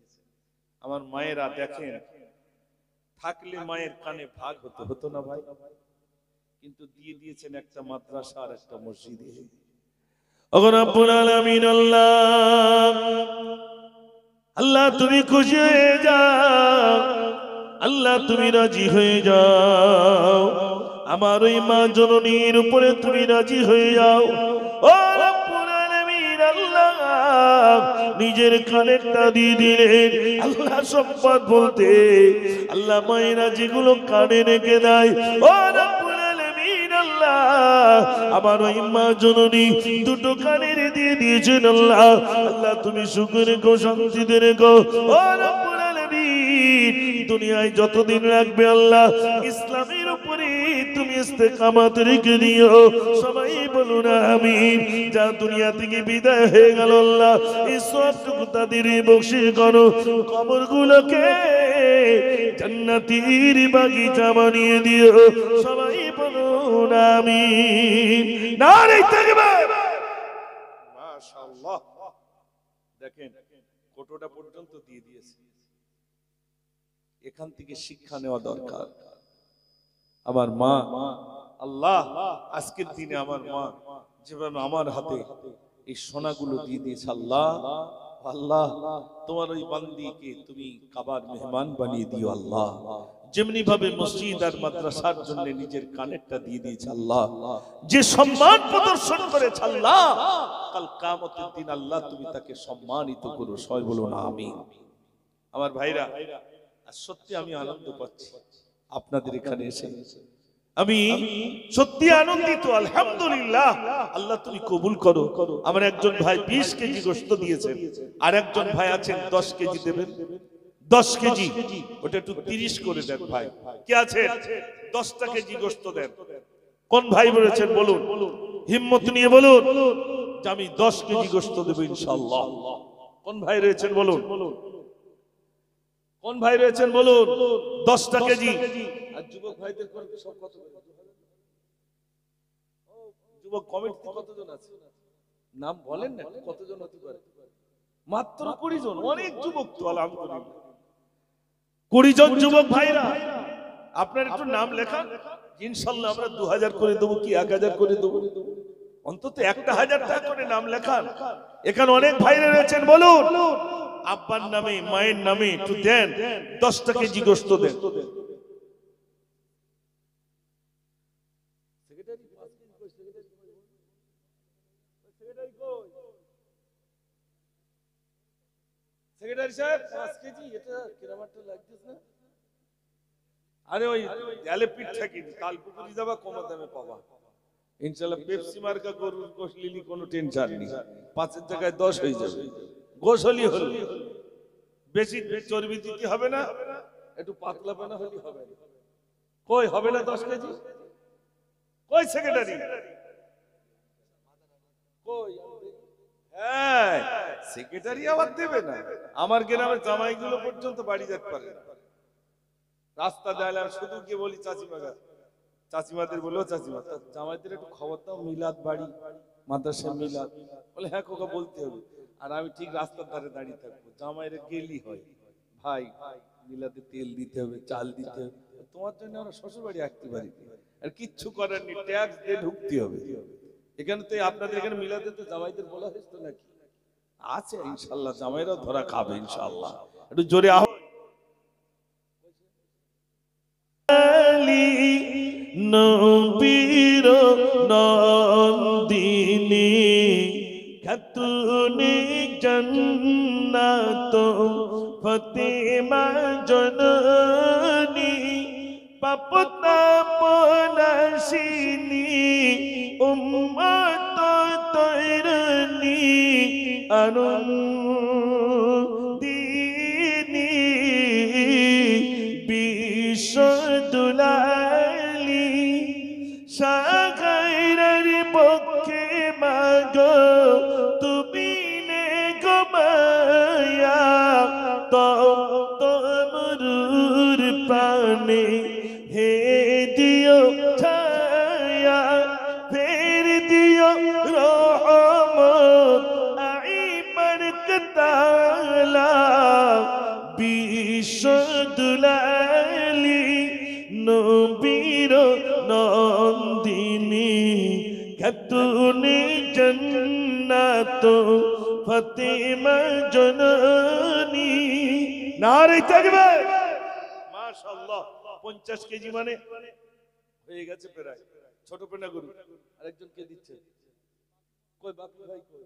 আমার মায়েরা দেখেন, থাকলে মায়ের কানে ভাগ হতে হতো না ভাই, কিন্তু দিয়ে দিয়েছেন একটা মাদ্রাসা আর একটা মসজিদে। ওগো রব্বুল আলামিন আল্লাহ, আল্লাহ তুমি খুশি হয়ে যাও, আল্লাহ তুমি রাজি হয়ে যাও, আমার ওই মা জননীর উপরে তুমি রাজি হয়ে যাও। ও রব্বুল আলামিন আল্লাহ, নিজের কানেরটা দিয়ে দিলেন আল্লাহ। সম্পদ বলতে আল্লাহ মায়েরা যেগুলো কানে রেখে দেয়, ও রব্বুল আলামিন আল্লাহ, আমার ওই মা জননী দুটো কানের দিয়ে দিয়েছেন আল্লাহ। আল্লাহ তুমি সুখে রেখো, শান্তিতে রেখো। ও রব্বুল আলামিন, দুনিয়ায় যতদিন রাখবে আল্লাহ, ইসলামের উপরে তুমি ইস্তেকামাত রেখে দিও। সবাই বলুন আমিন। যা দুনিয়া থেকে বিদায় হয়ে গেল আল্লাহ, এই সবটুকু তাদের বকশিশ করো, কবরগুলোকে জান্নাতের বাগিচা বানিয়ে দিও। সবাই বলুন আমিন। নারে তাকবীর। মাশাআল্লাহ। দেখেন, কতটা পর্যন্ত দিয়ে দিয়েছে। এখান থেকে শিক্ষা নেওয়া দরকার। আমার মা, আল্লাহ আজকের দিনে আমার মা যেভাবে আমার হাতে এই সোনাগুলো দিয়ে দিয়েছে, আল্লাহ আল্লাহ তোমার ওই বান্দিকে তুমি কাবার মেহমান বানিয়ে দিও আল্লাহ। যেমনি ভাবে মসজিদ আর মাদ্রাসার জন্য নিজের কানেরটা দিয়ে দিয়েছে আল্লাহ, যে সম্মান প্রদর্শন করেছে আল্লাহ, কাল কিয়ামতের দিন আল্লাহ তুমি তাকে সম্মানিত করো। সবাই বলুন আমিন। আমার ভাইরা, সত্যি আমি আনন্দ পাচ্ছি আপনাদের এখানে এসে, আমি সত্যি আনন্দিত। আলহামদুলিল্লাহ, আল্লাহ তুমি কবুল করো। আমার একজন ভাই 20 কেজি গোশত দিয়েছেন, আর একজন ভাই আছেন 10 কেজি দেবেন। 10 কেজি, ওটা একটু 30 করে দেন ভাই। কে আছে 10টা কেজি গোশত দেন? কোন ভাই বলেছেন বলুন, হিম্মত নিয়ে বলুন যে আমি 10 কেজি গোশত দেব ইনশাআল্লাহ। কোন ভাই রয়েছেন বলুন, কোন ভাই রয়েছেন বলুন? 10টা কেজি। আর যুবক ভাইদের করতে সব কত? যুবক কমিটি কতজন আছে? নাম বলেন না, কতজন হতে পারে? মাত্র 20 জন। অনেক যুবক তো আলহামদুলিল্লাহ। 20 জন যুবক ভাইরা, আপনার একটু নাম লেখান, ইনশাআল্লাহ আমরা 2000 করে দেবো কি 1000 করে দেবো, অন্তত 1000 টাকা করে নাম লেখান। এখানে অনেক ভাইরা রয়েছেন, বলুন আব্বার নামে মায়ের নামে একটু দেন, 10টা কেজি গোশত দেন। সেক্রেটারি সাহেব 5 কেজি, এটা কিরামাটা লাগতেছে না? আরে ওই দেয়ালে পিঠ ঠেকিনি, তালপুকুরি যাবা কম দামে পাবা ইনশাআল্লাহ। পেপসি মার্কা গরুর গোশ লিলি কোনো টেনশন নেই, 5-এর জায়গায় 10 হয়ে যাবে। গোশ হলি হল, বেশি চর্বি দিতে হবে না, একটু পাতলা পানা হলি হবে না। কই হবে না 10 কেজি? কই সেক্রেটারি? কই? হ্যাঁ, সেক্রেটারি আবার দেবে না। আমার গ্রামের জামাইগুলো পর্যন্ত বাড়ি যেতে পারে না, রাস্তা দেয়। আর শুধু গিয়ে বলি চাচিমাগা, চাচিমাদের বলো চাচিমা জামাইদের একটু খবর দাও, মিলাদ বাড়ি মাদ্রাসা মিলাদ। বলে হ্যাঁ কোকা বলতে হবে। আর আমি ঠিক রাস্তার ধারে দাঁড়িয়ে থাকবো, জামাইরে গেলি হয় ভাই মিলাদে তেল দিতে হবে, চাল দিতে হবে, তোমার জন্য আমরা শ্বশুর বাড়ি আসতে পারি আর কিচ্ছু করার নেই, ট্যাক্স দিয়ে ঢুকতে হবে। এখানে তো আপনাদের এখানে মিলাদে তো জামাইদের বলা হয়েছে নাকি? আছে ইনশাল্লাহ, জামাইরাও ধরা খাবে ইনশাল্লাহ। একটু জোরে আহ নবীর নন্দিনী খাতুনে জান্নাত ফাতেমা জননী পাপতাপনাশিনী উম্মত তৈরনী আনন্দিনী বিশ্বদুলালী সাগাইরার পক্ষে মাগো তুমি নে গমায়া তমরুর প্রাণে হে দিও ছায়া ফের দিও রহমত আই বরকতালা বিশ্বদুলালী নবীর নন্দিনী খাতুনে জান্নাত ফাতেমা জননী। নারে তাকবীর! মাশাআল্লাহ, 50 কেজি মানে হয়ে গেছে প্রায়। ছোট পেনা গরু আরেকজন কে দিচ্ছে? কই বাপু ভাই কই?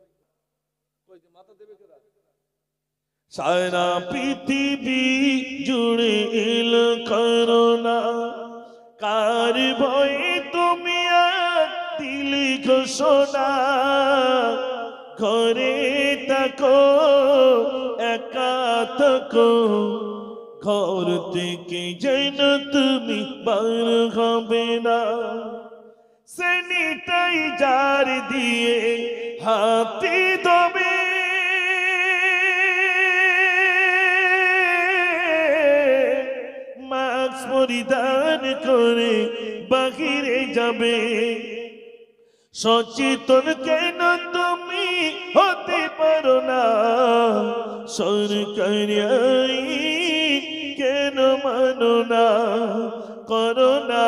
কই যে মাথা দেবে কেরা? সারা পৃথিবী জুড়ে এলো করোনা, কার ভয়ে তুমি দিলি ঘোষণা, ঘরে থাকো একা থাকো, ঘর থেকে যেন তুমি বার হবে না, স্যানিটাইজার দিয়ে হাতে ধোবে, মাস্ক পরিধান করে বাহিরে যাবে। সচেতন কেন তুমি হতে পারো না, সরকারি আইন কেন মানো না, করোনা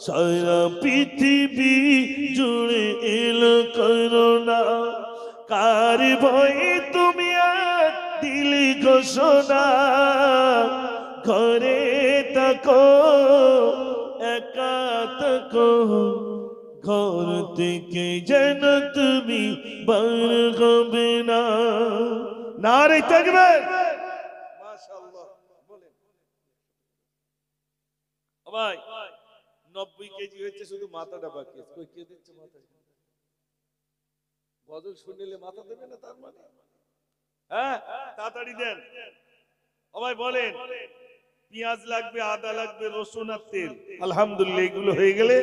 সারা পৃথিবী জুড়ে এলো করোনা, কার ভয়ে তুমি দিলি ঘোষণা, ঘরে থাকো একা থাকো, ঘর থেকে যেন তুমি বার হবে না। নারে তাকবীর! মাশাআল্লাহ। বলেন ও ভাই 90 কেজি হয়েছে, শুধু মাথাটা বাকি আছে। কই কে দিচ্ছে মাথা? গজল শুনলে মাথা দেবে না তার মানে? হ্যাঁ তাড়াতাড়ি দেন ও ভাই। বলেন পেঁয়াজ লাগবে, আদা লাগবে, রসুন আর তেল। আলহামদুলিল্লাহ এগুলো হয়ে গেলে